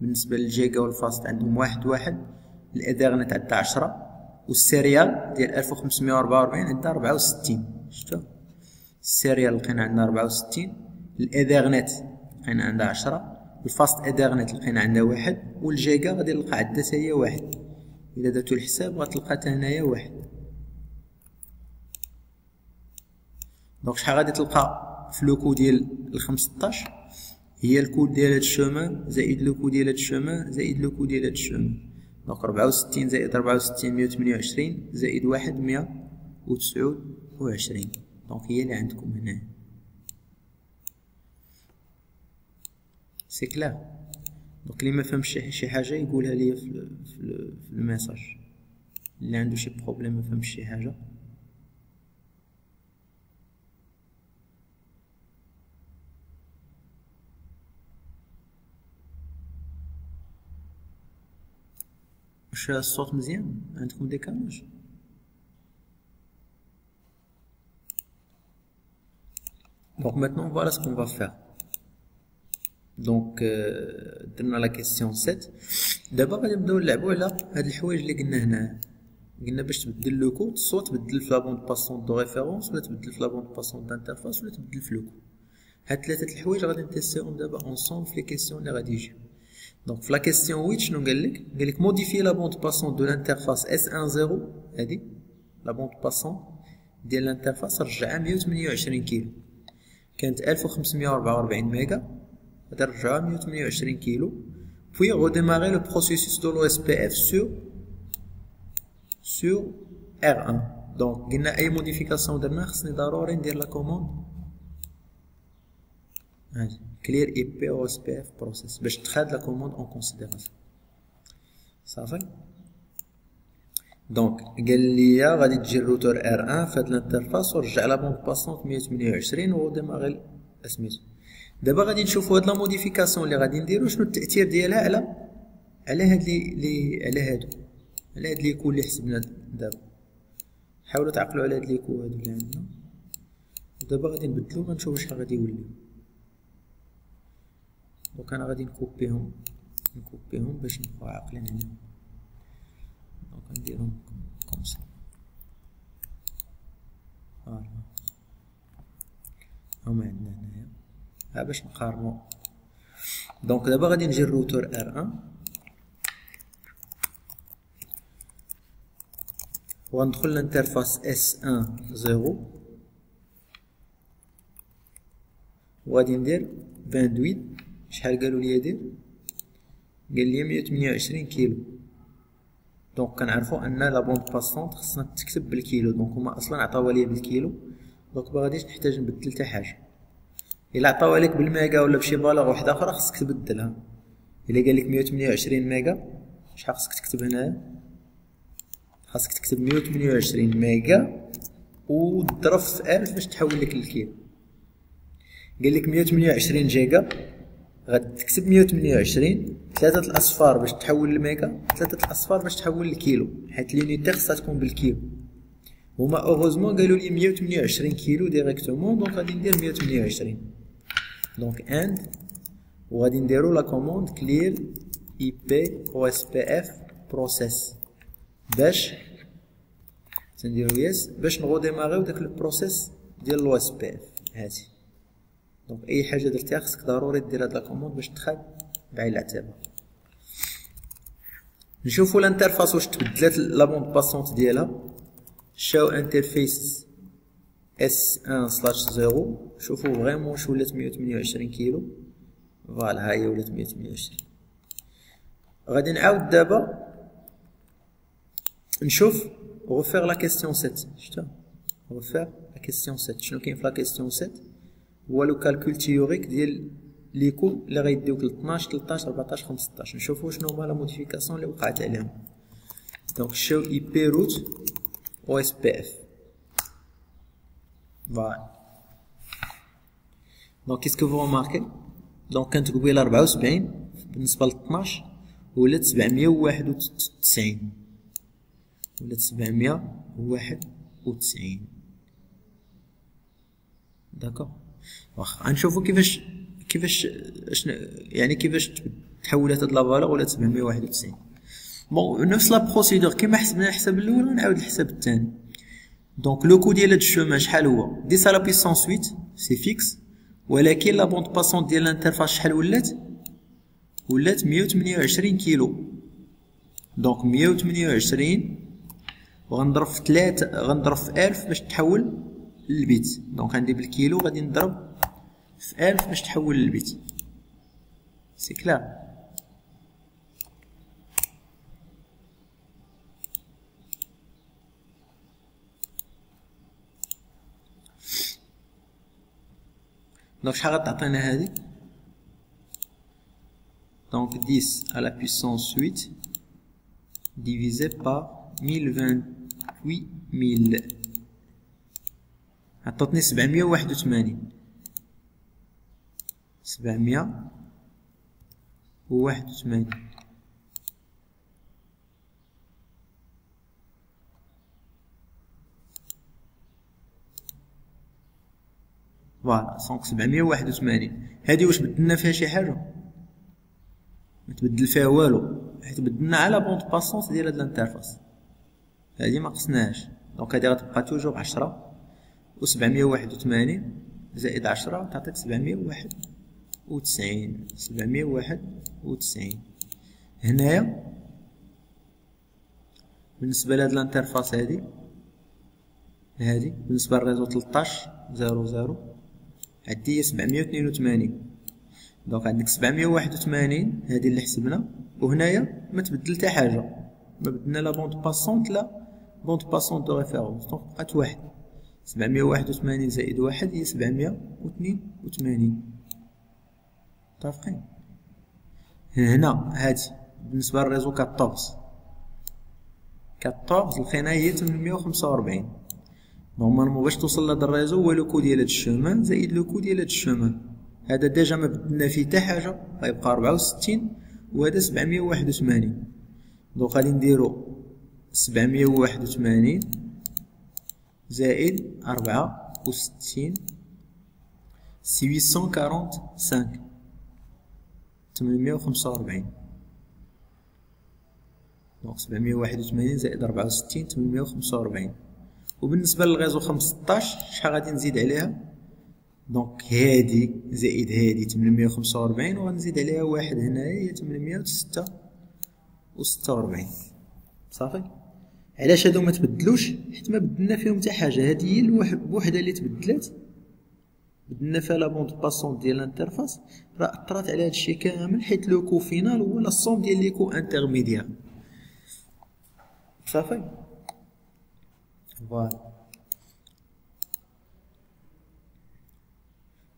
بالنسبه للجيجا والفاست عندهم 1 الايثرنت عندها 10 والسيريال ديال 1544 عندها 64. شتو السيريال لقينا عندنا 64، الايثرنت لقينا عندها 10، الفاست ايثرنت لقينا عندها 1، والجيجا غادي نلقى عندها حتى هي 1. الا درتو الحساب غتلقى حتى هنايا 1. دونك شحال غادي تلقى في لوكو ديال ال15 هي الكود ديال هاد الشومان زائد لوكو ديال هاد الشومان زائد لوكو ديال هاد الشومان. دونك 64 زائد 64 128 زائد 1 129. دونك هي اللي عندكم هنا. سي كلار. دونك اللي ما فهمش شي حاجه يقولها لي في الميساج، اللي عنده شي بروبليم ما فهمش شي حاجه. واش الصوت مزيان؟ عندكم ديكالوج؟ دونك ماتنون فوالا سكون فا فيغ. دونك درنا لا كيسيون 7. دابا غادي نبداو نلعبو على هاد الحوايج اللي قلنا هنا. قلنا باش تبدل لوكو الصوت تبدل في لابوند باسونت دو ريفيرونس، ولا تبدل في لابوند باسونت دانترفاس، ولا تبدل في لوكو. هاد ثلاثه الحوايج غادي نتيستيهم دابا اونصومبل في لي كيسيون اللي غادي يجيو. دونك في لا كيسيون 8 شنو قال لك موديفي لا بوند باسونت دو لانترفاس S10 هادي لا بوند باسونت ديال لانترفاس رجعها 128 كيلو، كانت 1544 ميغا غادي نرجعوها 128 كيلو. puis redémarrer le processus de l'OSPF sur R1. دونك قلنا اي موديفيكاسيون درنا خصني ضروري ندير لا كوموند هادي clear IP OSPF process باش تخاد لا كوموند اون كونسيديراسيون. صافي. دونك قال لي غادي تجي الروتور R1 فهاد الانترفاس ورجع لا بوند باسونت 128 وديماغي سميتو. دابا غادي نشوفوا هاد لا موديفيكاسيون اللي غادي نديرو شنو التاثير ديالها على هاد على هادو لي كول اللي حسبنا دابا. حاولوا تعقلوا على هاد لي كول هادو اللي عندنا. دابا غادي نبدلو غنشوفوا شحال غادي يوليو. دونك انا غادي نكوبيهم باش نبقاو عاقلين هنا. دونك نديرهم كوم سا فوالا هما عندنا هنايا ها باش نقارنو. دونك دابا غادي نجي الروتور R1 وغندخل لانترفاس S10 وغادي ندير 28. شحال قالوا لي دير؟ قال لي 128 كيلو. دونك كنعرفوا ان لا بوند باسونت خصنا تكتب بالكيلو، دونك هما اصلا عطاوها لي بالكيلو. دونك ما غاديش نحتاج نبدل حتى حاجه. الا عطاوها لك بالميغا ولا بشي فالور واحده اخرى خصك تبدلها. الا قال لك 128 ميغا شحال خصك تكتب هنايا؟ خاصك تكتب 128 ميغا وتضرب في 1000 باش تحول لك للكيلو. قال لك 128 جيجا غادي تكتب 128 3 الاصفار باش تحول لميغا، 3 الاصفار باش تحول لكيلو، حيت لونيتي خصها تكون بالكيلو. هما اوغوزمون قالوا لي 128 كيلو ديريكتومون، دونك غادي ندير 128. دونك اند وغادي نديرو لا كوموند clear IP OSPF process باش تنديرو يس باش نغوديماغيو داك البروسيس ديال لو اس بي اف. هاتي دونك اي حاجه درتيها خصك ضروري دير هاد لا كوموند باش تدخل بعين الاعتبار. نشوفوا الانترفاس واش تبدلات لا بوند باسونت ديالها. شاو انترفيس S1/0 شوفوا فريمون واش ولات 128 كيلو. فوالا ها هي ولات 128. غادي نعاود دابا نشوف refaire la question 7. شتا refaire la question 7. شنو كاين في la question 7 هو لو كالكول تيوريك ديال لي كو اللي غيديوك ل 12 13 14 15. نشوفوا شنو هما لا موديفيكاسيون اللي وقعت عليهم. دونك شاو اي بي روت او اس بي اف. فوالا دونك كيسكو فو رماركي دونك كانت قبيله 74 بالنسبه ل 12 ولات 791 ولات 791. داكوغ واخا غنشوفو كيفاش شنو يعني كيفاش تحولات هاد لا فالور ولات 791. بون نفس لا بروسيدور كيما حسبنا الحساب الاول غنعاود الحساب الثاني. دونك لو كو ديال هاد الشومان شحال هو 10 على بيسونس 8 سي فيكس، ولكن لا بوند باسونت ديال الانترفاس شحال ولات 128 كيلو. دونك 128 وغنضرب في 3 غنضرب في 1000 باش تحول للبيت. دونك عندي بالكيلو غادي نضرب في 1000 باش تحول للبيت. سي كلار. دونك شحال غتعطينا هادي؟ دونك 10 à la puissance 8 divisé par 1028 000 عطاتني 781. 781 فوالا دونك 781. هادي واش بدلنا فيها شي حاجه؟ متبدل فيها والو، حيت بدلنا على بوند باسونس ديال هاد الانترفاس. هادي ما قصناهاش. دونك هادي غتبقى توجور 10 و 781 زائد 10 تعطيك 791. 791 هنايا بالنسبه لهاد الانترفاس هادي بالنسبه للريزو 13/00 عندي هي 782. دونك عندك 781 هادي اللي حسبنا، وهنايا ما تبدل حتى حاجه، ما بدلنا لا بوند باسونت لا بوند باسونت دو ريفيرونس. دونك بقات واحد. 781 زائد واحد هي 782. متفقين؟ هنا هادي بالنسبه للريزو 14 لقينا هي 845. نورمالمون باش توصل لهاد الريزو هو لو كو ديال هاد الشومان زائد لو كو ديال هاد الشومان. هذا ديجا ما بدلنا فيه حتى حاجه، غيبقى 64 وهذا 781. دونك غادي نديرو 781 زائد 64 سي 845 845. دونك 781 زائد 64 845. وبالنسبه للغيزو 15 شحال غادي نزيد عليها؟ دونك هادي زائد هادي 845 وغنزيد عليها واحد هنايا هي 846. صافي. علاش هادو ما تبدلوش؟ حيت ما بدلنا فيهم حتى حاجه. هادي هي بوحدها اللي تبدلات، بدلنا فيها لا بوند باسونت ديال الانترفاس، راه اثرات على هادشي كامل حيت لو كو فينال هو لا صوم ديال لي كو انترميديير. صافي. فوالا.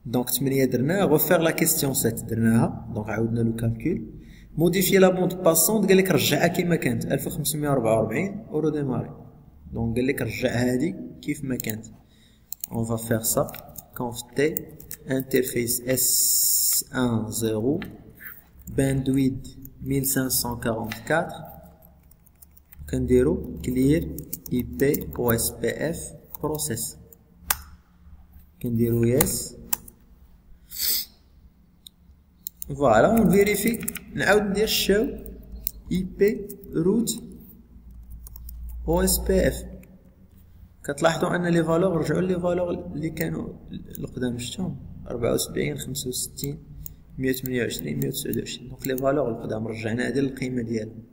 دونك 8 درناها. غوفير لا كيستيون 7 درناها. دونك عاودنا لو كالكول. موديفي لا بوند باسونت قال لك رجعها كيما كانت 1544 اورو ديماري. دونك قال لك رجع هادي كيف ما كانت. اون فا فير سا كونف تي انترفيس S10 باندويد 1544 كنديرو كلير اي بي او اس بي اف بروسيس كنديرو يس. فوالا نفيريفي نعاود ندير شاو اي بي روت او اس بي اف. كتلاحظوا ان لي فالور رجعوا لي فالور اللي كانوا القدام. شفتهم؟ 74 65 128 129. دونك لي فالور القدام رجعنا هادي للقيمة ديالهم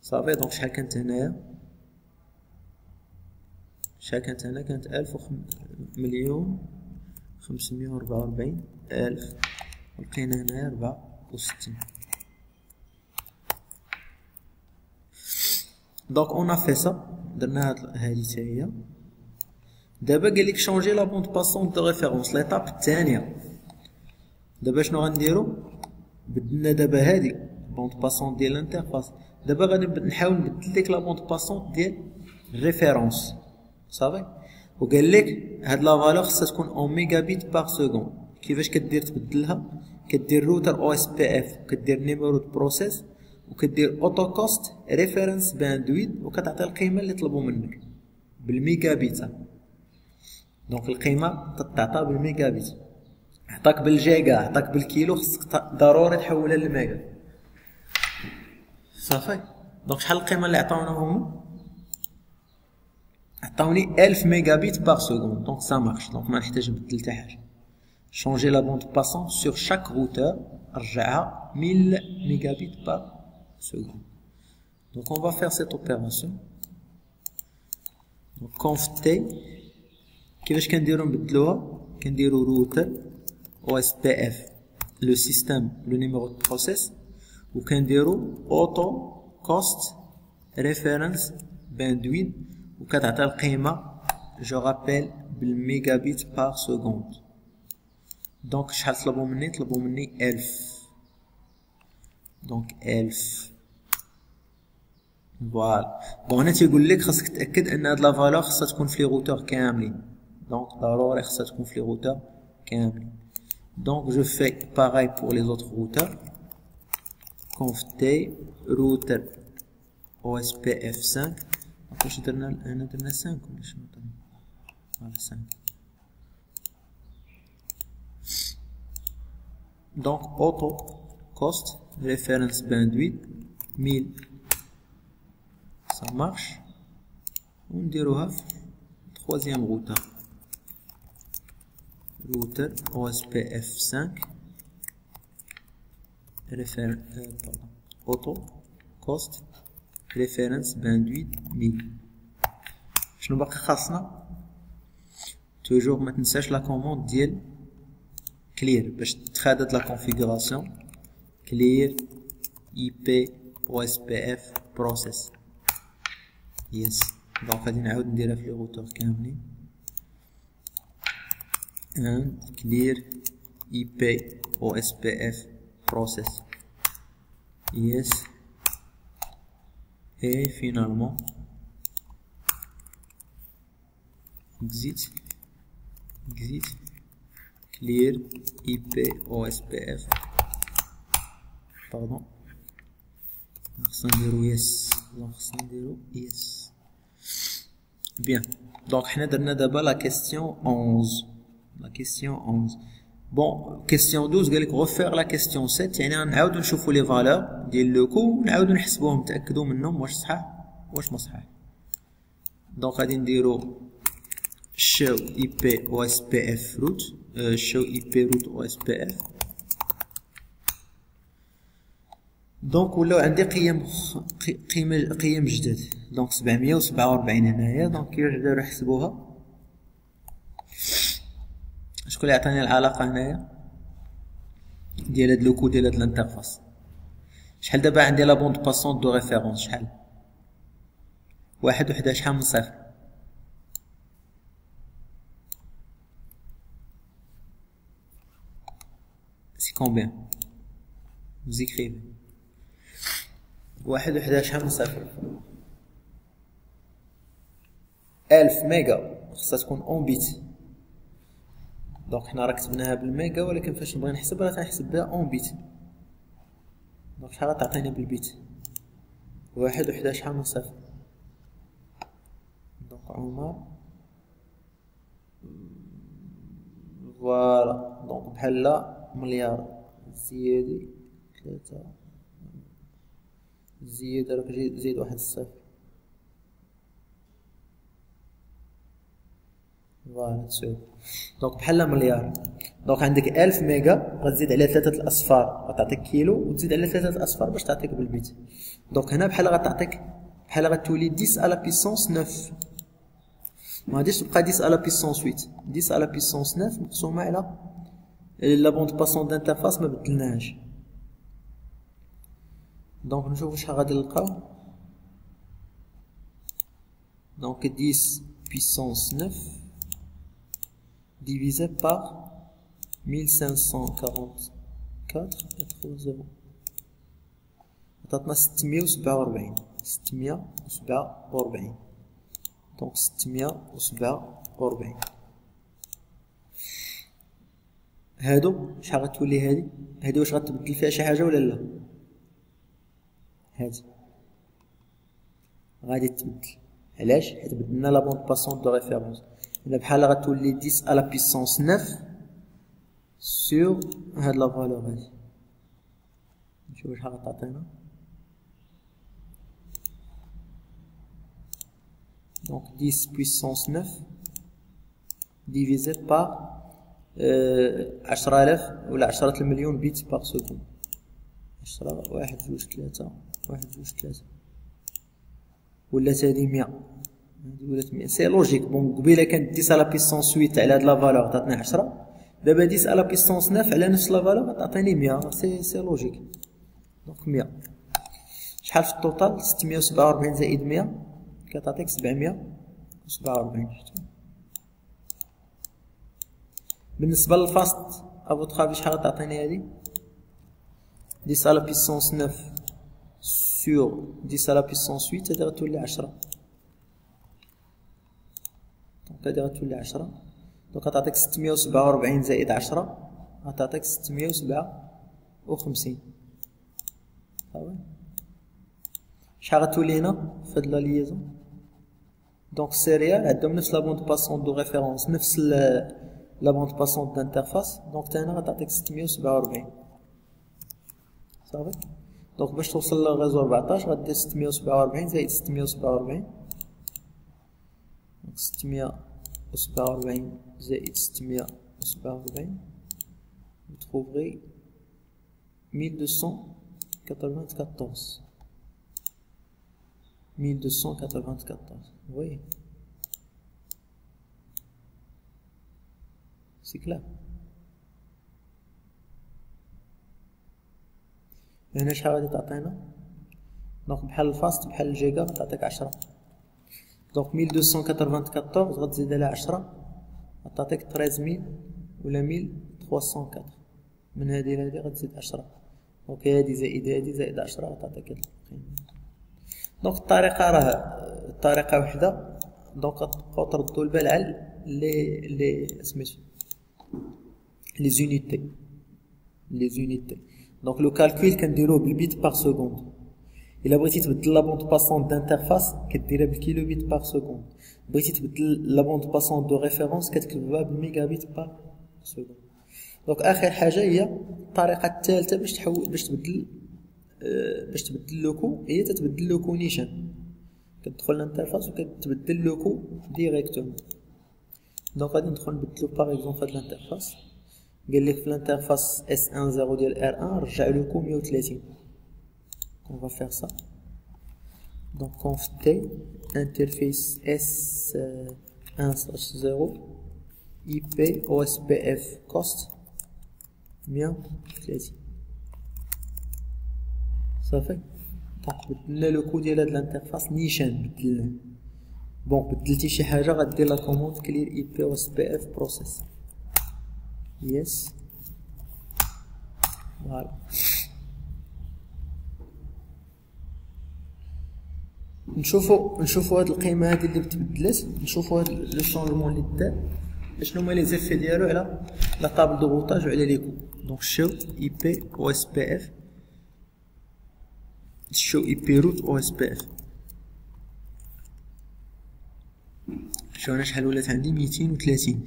صافي. دونك شحال كانت هنايا؟ شحال كانت هنا؟ كانت 1,544,000 ولقينا هنايا 64. دونك اون افي سا، درنا هادي حتى هي. دابا قالك شونجي لا بوند باسون دو ريفيرونس، ليطاب الثانيه. دابا شنو غنديرو؟ بدلنا دابا هادي بوند باسون ديال الانترفاس، دابا غادي نحاول نبدل ديك لا بوند باسون ديال الريفيرونس صافي. وقال لك هاد لا فالور خصها تكون اون ميجا بيت باغ سكوند. كيفاش كدير تبدلها؟ كدير روتر او اس بي اف، كدير نيميرو دو بروسيس، وكدير اوتو كوست ريفيرنس باندويت، وكتعطي القيمه اللي طلبوا منك بالميجا بيت. دونك القيمه كتعطى بالميجا بيت. عطاك بالجيجا، عطاك بالكيلو، خصك ضروري تحولها للميجا صافي. دونك شحال القيمه اللي عطاونا هما؟ عطاوني 1000 ميجا بيت باغ سكوند. دونك سا مارش، دونك ما نحتاج نبدل حتى حاجه. changer la bande passante sur chaque routeur رجعها 1000 mégabits par seconde. Donc on va faire cette opération. Donc conf t كيفاش كنديرو نبدلوها؟ كنديرو router OSPF le système le numéro de process، وكنديرو auto cost reference bandwidth، وكتعطي القيمه je rappelle بالميجابيت par seconde. دونك شحال طلبوا مني؟ طلبوا مني 1000. دونك 1000 فوالا. بون هنا تيقول لك خاصك تاكد ان هاد لا فالور خاصها تكون في لي روتور كاملين. دونك ضروري خاصها تكون في لي روتور كاملين. دونك جو في باغاي بور لي زوتر روتور. conf t router OSPF 5. واش درنا هنا؟ درنا 5 ولا شنو درنا؟ فوالا 5. Donc auto cost reference bandwidth 1000 ça marche. ونديروها في troisième routeur OSPF 5 auto cost reference bandwidth 1000. شنو باقي خاصنا؟ توجور ما تنساش لا كوموند ديال clear باش تخادت لا configuration clear IP OSPF process. يس. دونك غادي نعاود نديرها في لي روتور كاملين. and clear IP OSPF process. yes. et finalement exit clear IP OSPF. pardon. خصنا نديرو يس. خصنا نديرو يس. bien. donc حنا درنا دابا لا كيسيون 11. لا كيسيون 11. بون كيسيون 12 قالك غوفير لا كيسيون 7، يعني غنعاودو نشوفو لي فالور ديال لو كو ونعاودو نحسبوهم نتاكدو منهم واش صحاح واش ما صحاح. دونك غادي نديرو show IP OSPF route show IP route OSPF. دونك ولاو عندي قيم جداد. دونك 747 هنايا. دونك كيفاش دارو يحسبوها؟ شكون اللي عطاني العلاقه هنايا ديال هاد لوكو ديال هاد الانترفاس؟ شحال دابا عندي لا بوند باسون دو ريفيرونس؟ شحال؟ 1 شحال من صفر؟ سي كومبيان؟ vous écrivez 1 شحال من صفر؟ 1000 ميجا خصها تكون اون بيت. دونك حنا راه كتبناها بالميجا، ولكن فاش نبغي نحسب راه غنحسب بها اون بيت. دونك شحال غتعطيني بالبيت؟ 1 شحال من صفر؟ دونك عمر فوالا. دونك بحال مليار زيادة 3 زيادة راك زيد 1 الصفر. فوالا تساوي. دونك بحال مليار. دونك عندك 1000 ميجا غتزيد على 3 الأصفار غتعطيك كيلو، وتزيد على 3 الأصفار باش تعطيك بالبيت. دونك هنا بحال غتعطيك بحال غتولي 10 على بيسونس 9. ما غاديش تبقى 10 على بيسونس 8، 10 على بيسونس 9 مقسومة على لا بوند باسون دانترفاس ما بدلناهاش. دونك نشوفو شحال غادي نلقاو. دونك 10 puissance 9 divisé par 1544 0 عطاتنا 647. 647 دونك 647 هادو شحال غتولي هادي واش غتبدل فيها شي حاجة ولا لا؟ هادي غادي تبدل. علاش؟ حيت بدلنا لا بوند باسون دو ريفيرونس. الا بحال غتولي 10 على بيسونس 9 سور هاد لا فالور هادي. نشوف شحال غتعطينا. دونك 10 puissance 9 divisé par 10,000 ولا 10 المليون بيت باغ سكوند. 10 1 2 3 1 2 3 ولات هادي 100. هادي ولات 100. سي لوجيك. بون قبيله كانت 10 على بيسونس 8 على هاد لا فالور عطاتني 10، دابا 10 على بيسونس 9 على نفس لا فالور غتعطيني 100. سي لوجيك. دونك 100 شحال في التوتال؟ 647 زائد 100 كتعطيك 747. بالنسبه للفاست افوتخافي شحال غتعطيني هادي؟ 10 على بيسونس 9 سور 10 على بيسونس 8 هادي غتولي 10. دونك هادي غتولي 10. دونك غتعطيك 647 زائد 10 غتعطيك 657. صافي. شحال غتولي هنا فهاد لا ليزون؟ دونك سيريال عندهم نفس لا بوند باسون دو ريفيرونس، نفس لا بوند باسون دانترفاس. دونك تا هنا غتعطيك 647. صافي. دونك باش توصل للريزو 14 غدير 647 زائد 647. دونك 647 زائد 647 وتروفري 1294. 1294. Oui. C'est clair. هنا شحال غادي تعطينا؟ دونك بحال الفاست بحال الجيجا غتعطيك 10. دونك 1294 غتزيد على 10 غتعطيك 13000 ولا 1304. من هادي لهادي غتزيد 10. دونك هادي زائد هادي زائد 10 غتعطيك هاد القيمة. دونك الطريقة راه طريقة وحدة. دونك غتبقاو تردو البال على لي سميتو لي زونيتي. دونك لو كالكول كنديروه بالبيت باغ سكوند. الا بغيتي تبدل لا بوند باسون دانترفاس كديرها بالكيلو بيت باغ سكوند. بغيتي تبدل لا بوند باسون دو ريفيرونس كتكتبها بالميغا بيت باغ سكوند. دونك اخر حاجة هي الطريقة الثالثة باش تبدل لوكو، هي تتبدل لوكو نيشان. كتدخل للانترفاس وكتبدل لوكو ديريكتومون. دونك غادي ندخل نبدلو باغ اكزومبل في هاد الانترفاس. قال لك في الانترفاس S10 ديال R1 رجع لوكو 130. on va faire ça. donc conf t interface S1/0 IP OSPF cost 130. صافي. بدلنا لوكو ديال هاد الانترفاس نيشان بدلناه. بون بدلتي شي حاجه غدير لا كوموند كلير IP OSPF بروسيس. يس فوالا. نشوفو هاد القيمه هادي اللي تبدلات، نشوفو هاد لو شونجمون اللي دار، شنو هما لي زيفي ديالو على لا طابل دو غوطاج وعلى لي كو. دونك شو IP OSPF شو IP root OSPF. شو انا شحال ولات عندي 230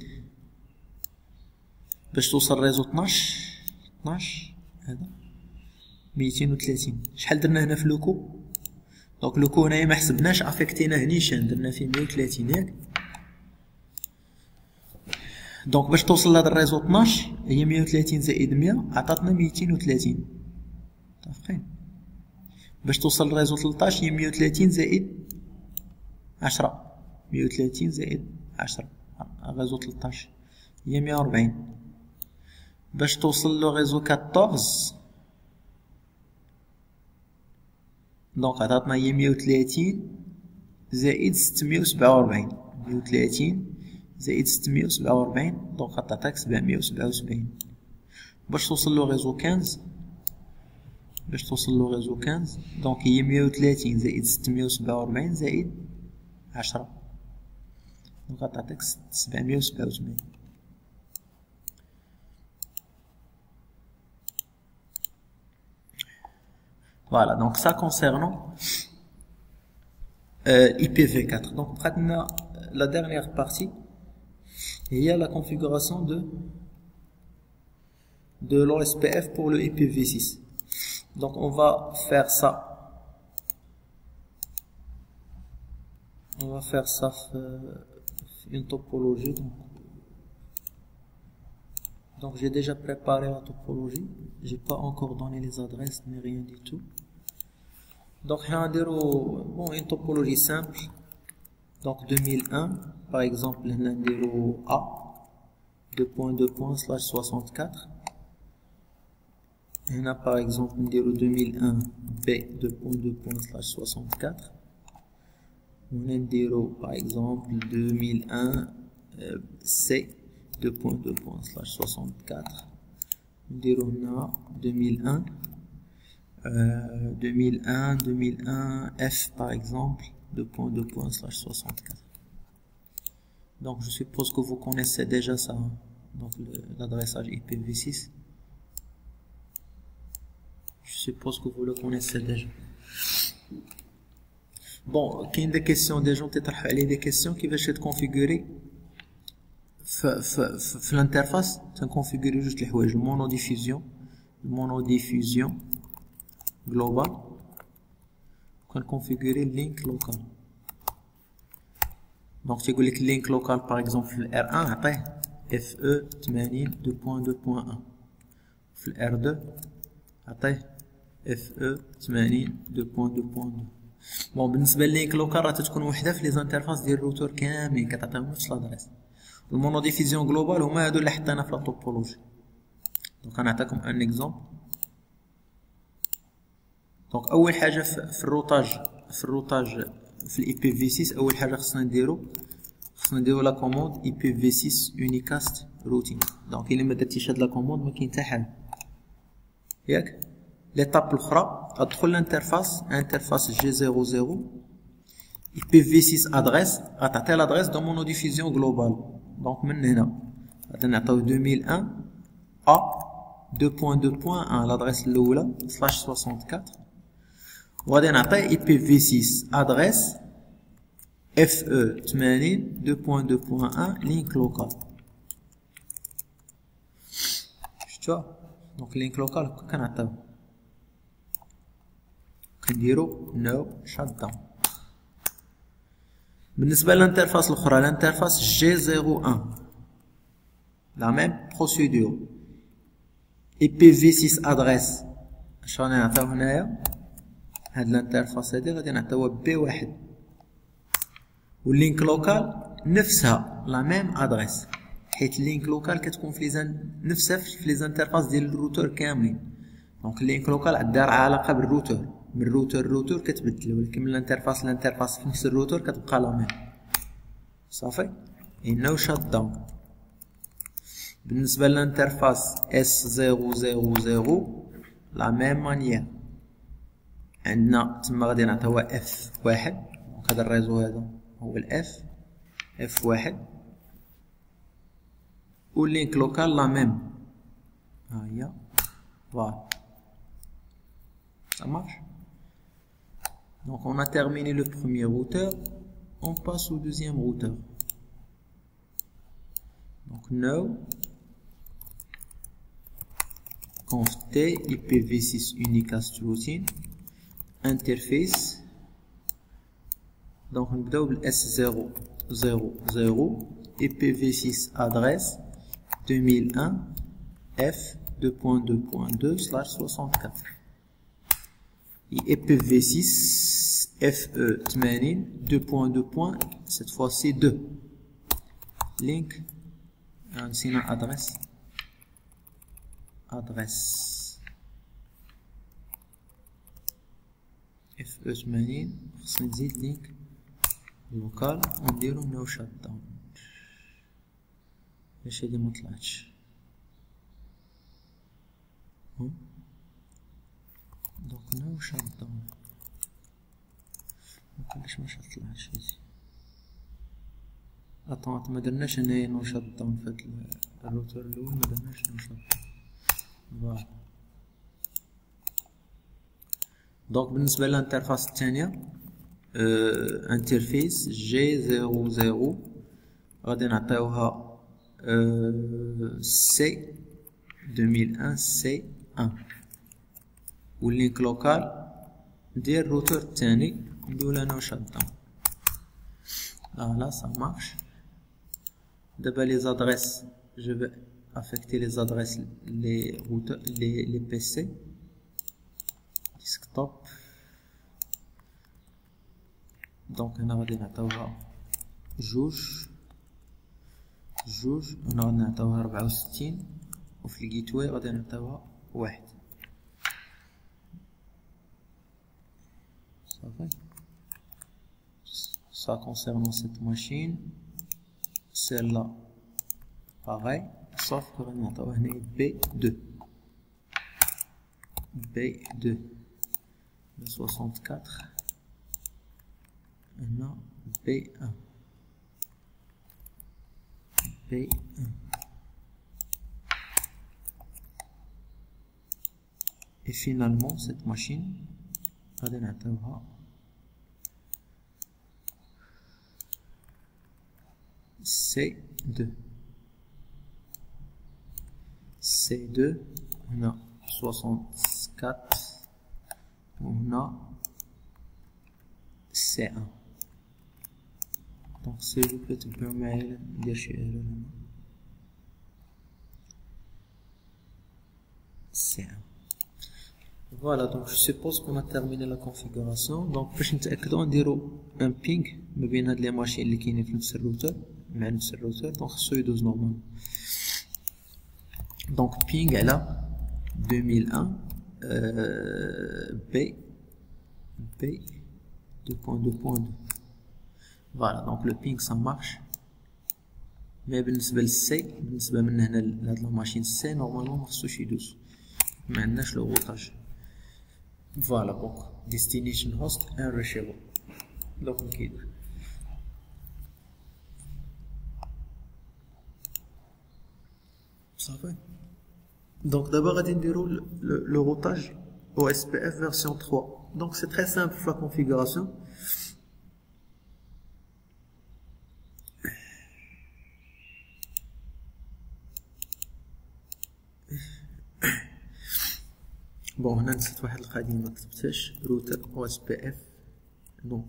باش توصل ريزو 12 هذا 230. شحال درنا هنا في لوكو؟ دونك لوكو هنايا ما حسبناش افيكتيناه نيشان درنا فيه 130 ياك. دونك باش توصل لهذا الريزو 12 هي 130 زائد 100 عطاتنا 230 متفقين. باش توصل للريزو 13 هي 130 زائد 10 130 زائد 10 الريزو 13 هي 140. باش توصل للريزو 14 دونك عطاتنا هي 130 زائد 647 130 زائد 647 دونك غتعطيك 777. باش توصل لو ريزو 15 دونك هي 130 زائد 647 زائد 10 دونك غتعطيك 787. Voilà, donc ça concernant IPv4. Donc maintenant, la dernière partie, il y a la configuration de l'OSPF pour le IPv6. Donc on va faire ça. On va faire ça une topologie. Donc j'ai déjà préparé la topologie. J'ai pas encore donné les adresses ni rien du tout. Donc on va dire une topologie simple. Donc 2001 par exemple on a dire A 2.2./64. On a par exemple on dire 2001 B 2.2./64. On a dire par exemple 2001 C 2.2./64. On dire on a 2001 F par exemple 2.2./64. Donc je suppose que vous connaissez déjà ça, hein? Donc l'adressage IPv6. Je suppose que vous le connaissez déjà. Bon, il y a des questions, des gens t'étarent des questions qui veulent être configurées. في l'interface تنconfigurer juste les حوايج monodiffusion global configurer link local. Donc تيقول لك link local par exemple في R1 عطيه FE 80 2.2.1 في R2 عطيه FE 80 2.2.2. بون بالنسبه للينك لوكال راه تكون وحده في لي زانترفاس ديال الروتور كاملين كتعطيهم نفس لادريس. المونوديفيزيون جلوبال هما هادو اللي حطينا في لا توبولوجي. دونك غنعطيكم ان اكزومبل. دونك اول حاجه في الروتاج في الاي بي في 6 اول حاجه خصنا نديرو لا كوموند اي بي في 6 يونيكاست روتين. دونك الا ما درتيش هاد لا كوموند ما كاين حتى حاجه ياك. ليطاب الاخرى ادخل الانترفاس جي 00 اي بي في 6 ادريس غتعطي لادريس دو مونوديفيزيون جلوبال. دونك من هنا غادي نعطيو 2001 ا 2.2.1 لادريس الاولى /64 وغادي نعطي اي بي في 6 ادريس FE 80 2.2.1 لينك لوكال. شفتوا دونك لينك لوكال كنعطيو كنديرو نو شات داون. بالنسبه للانترفاس الاخرى الانترفاس جي 01 لا ميم بروسيدور اي بي في 6 ادريس اش غادي نعطيو هنايا هاد الانترفاس هادي غادي نعطيوها بي واحد واللينك لوكال نفسها لا ميم ادريس حيت اللينك لوكال كتكون في نفسها في لي زانترفاس ديال الروتور كاملين. دونك اللينك لوكال عندها علاقه بالروتور من الروتور كتبدل ولكن من الانترفاس في نفس الروتور كتبقى لا ميم صافي. نو شات داون. بالنسبه للانترفاس S000 لا ميم مانيير عندنا تما غادي نعطيوها F1. دونك هذا الريزو هذا هو الاف F1 واللينك لوكال لا ميم ها هي فوالا ça marche. Donc on a terminé le premier routeur, on passe au deuxième routeur. Donc now conf t IPv6 unicast routine interface. Donc on بداو بال S000 IPv6 adresse 2001 F 2.2.2/64 et IPv6 FE 80 2.2. cette fois-ci 2 link نسينا adresse FE 80 خصنا نزيد لينك لوكال ونديرو نو شات داون باش هادي مطلعتش دوك نو شات داون مكنش ما طلعتش هادي اطون ما درناش هنايا نو شات داون في هاد الروتر الاول ما درناش نو شات داون دونك بالنسبه للانترفاس الثانيه انترفيس G00 غادي نعطيوها سي 2001 سي 1 واللينك لوكال ندير الروتر الثاني نديرو انا شات داون فوالا سا مارش. دابا لي زادريس جو في افيكتي لي زادريس لي روتر لي بي سي ديسكتوب. دونك هنا غادي نعطيوها جوج هنا غادي نعطيوها 64 وفي الجيت واي غادي نعطيوها 1 صافي. Ça concernant cette machine, celle-là pareil, sauf que on a B2 de 64 on a B1 et finalement cette machine غادي نعطيوها C2 on a 64 on a C1 donc s'il vous plaît تبعوا معايا ندير شي ايرور هنا C1. Voilà, donc je suppose qu'on a terminé la configuration. Donc باش نتاكدوا نديروا un ping ما بين هاد لي ماشين اللي كاينين في نفس الروتر مع نفس الروتر. دونك خصو يدوز نورمال. دونك ping على 2001 B 2.2.2. Voilà, donc le ping ça marche. Mais بالنسبه للسي بالنسبه من هنا لهاد لا ماشين سي نورمالمون ما خصوش يدوز ما عندناش لو روتاج. Voilà, donc destination host unreachable. Donc نكيدو صافي. Donc d'abord غادي نديرو le routage OSPF version 3. Donc c'est très simple la configuration. بون هنا نسيت واحد القضيه ما كتبتهاش روتر OSPF نو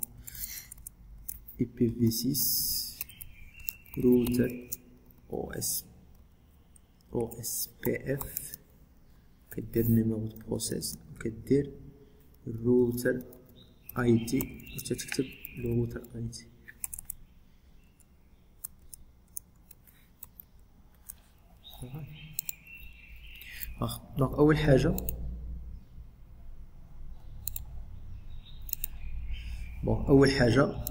IPv6 روتر OSPF كدير نيميرو دو بروسيس وكدير الروتر ID وتكتب الروتر ID. دونك اول حاجه اول حاجه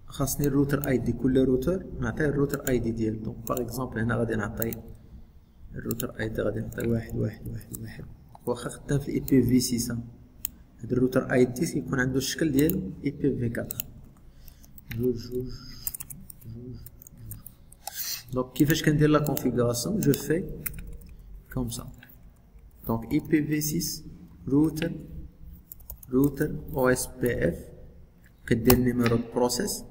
خاصني الروتر ID كل روتر نعطيه الروتر ID ديالو. دونك باغ اكزومبل هنا غادي نعطي الروتر ID غادي نعطي 1 واخا خدام في IPv6 هاد الروتر ID كيكون عنده الشكل ديال IPv4 جوج. دونك كيفاش كندير لا كونفيغوراسيون جو في كوم سا. دونك IPv6 روتر OSPF كدير نيميرو دو بروسيس.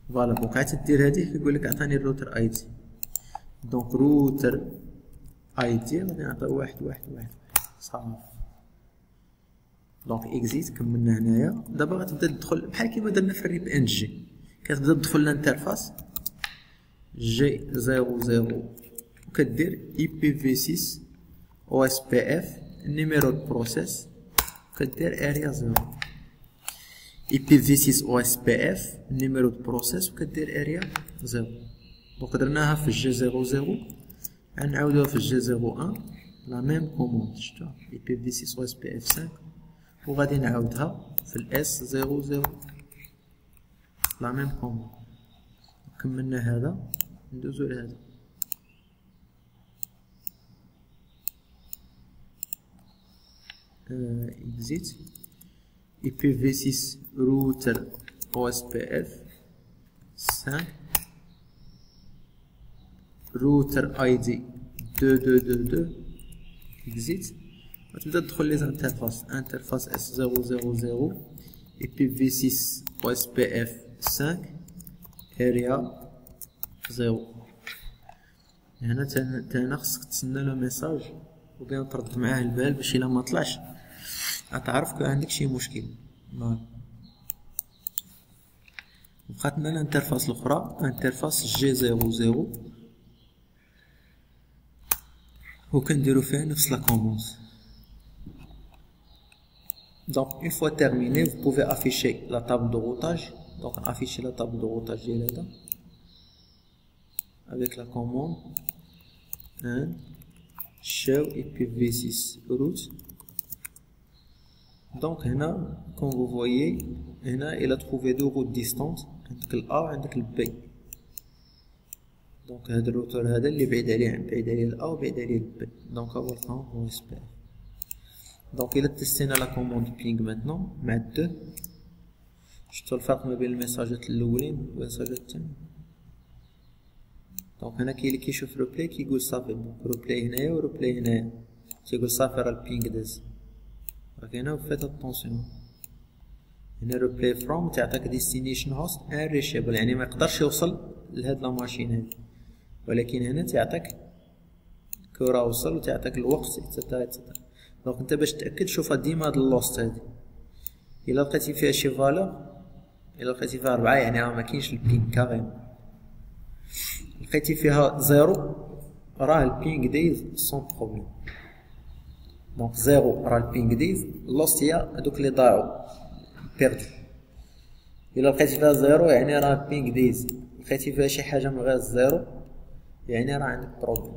فوالا دونك عاد تدير هادي كيقولك عطاني الروتر ID. دونك روتر ID غادي نعطيه 1 صافي. دونك اكزيت كملنا هنايا. دابا غتبدا تدخل بحال كيما درنا في الريب NG كتبدا تدخل للانترفاس جي 00 كدير IPv6 OSPF numéro de process كدير area 0 IPv6 OSPF numéro de process وكدير area 0. دونك درناها في الجي 00 غنعاودوها في الجي 01 لا ميم كوموند شفتو IPv6 OSPF 5 وغادي نعاودها في الاس 00 لا ميم كوموند. كملنا هذا ندوزو لهذا exit IPv6 router OSPF 5 router ID 2222 exit وتبدا تدخل لي انترفاس S000 IPv6 OSPF 5 area 0. هنا تانا خصك تسنى لو ميساج وبين ترد معاه البال باش الا ما طلعش غتعرف كون عندك شي مشكل. بقاتنا الانترفاس الاخرى انترفاس جي 00 وكنديرو فيها نفس لا كوموند. Donc une fois terminé, vous pouvez afficher la table de routage. Donc afficher la table de routage là avec la commande show IPv6 route. Donc هنا comme vous voyez هنا il a trouvé deux routes distantes عندك ال A وعندك ال B. Donc هذا الروتور هذا اللي بعيد عليه ال A وبعيد عليه ال B. Donc أول هو SPF. Donc il a testé la commande ping maintenant مع الدو. شفتوا الفرق ما بين الميساجات الاولين والميساجات الثانيين. دونك هنا كاين اللي كيشوف روبلاي كيقول صافي بون روبلاي هنايا وروبلاي هنايا تيقول صافي راه البينغ داز. راك هنا فيت اتونسيون هنا روبلاي فروم تعطيك ديستنيشن هوست انريشابل يعني ما يقدرش يوصل لهاد لا ماشين هادي، ولكن هنا تعطيك كورا وصل وتعطيك الوقت اكسترا اكسترا. دونك انت باش تاكد شوفها ديما هاد اللوست هادي الا لقيتي فيها شي فالور الا لقيتي فيها 4 يعني راه مكاينش البينغ كاريمون. لقيتي فيها 0 راه البينغ دايز سون بروبليم. دونك 0 راه البينغ دايز لوست هي هادوك اللي ضاعوا بيردو. الا لقيتي فيها 0 يعني راه البينغ دايز. لقيتي فيها شي حاجه من غير 0 يعني راه عندك بروبليم.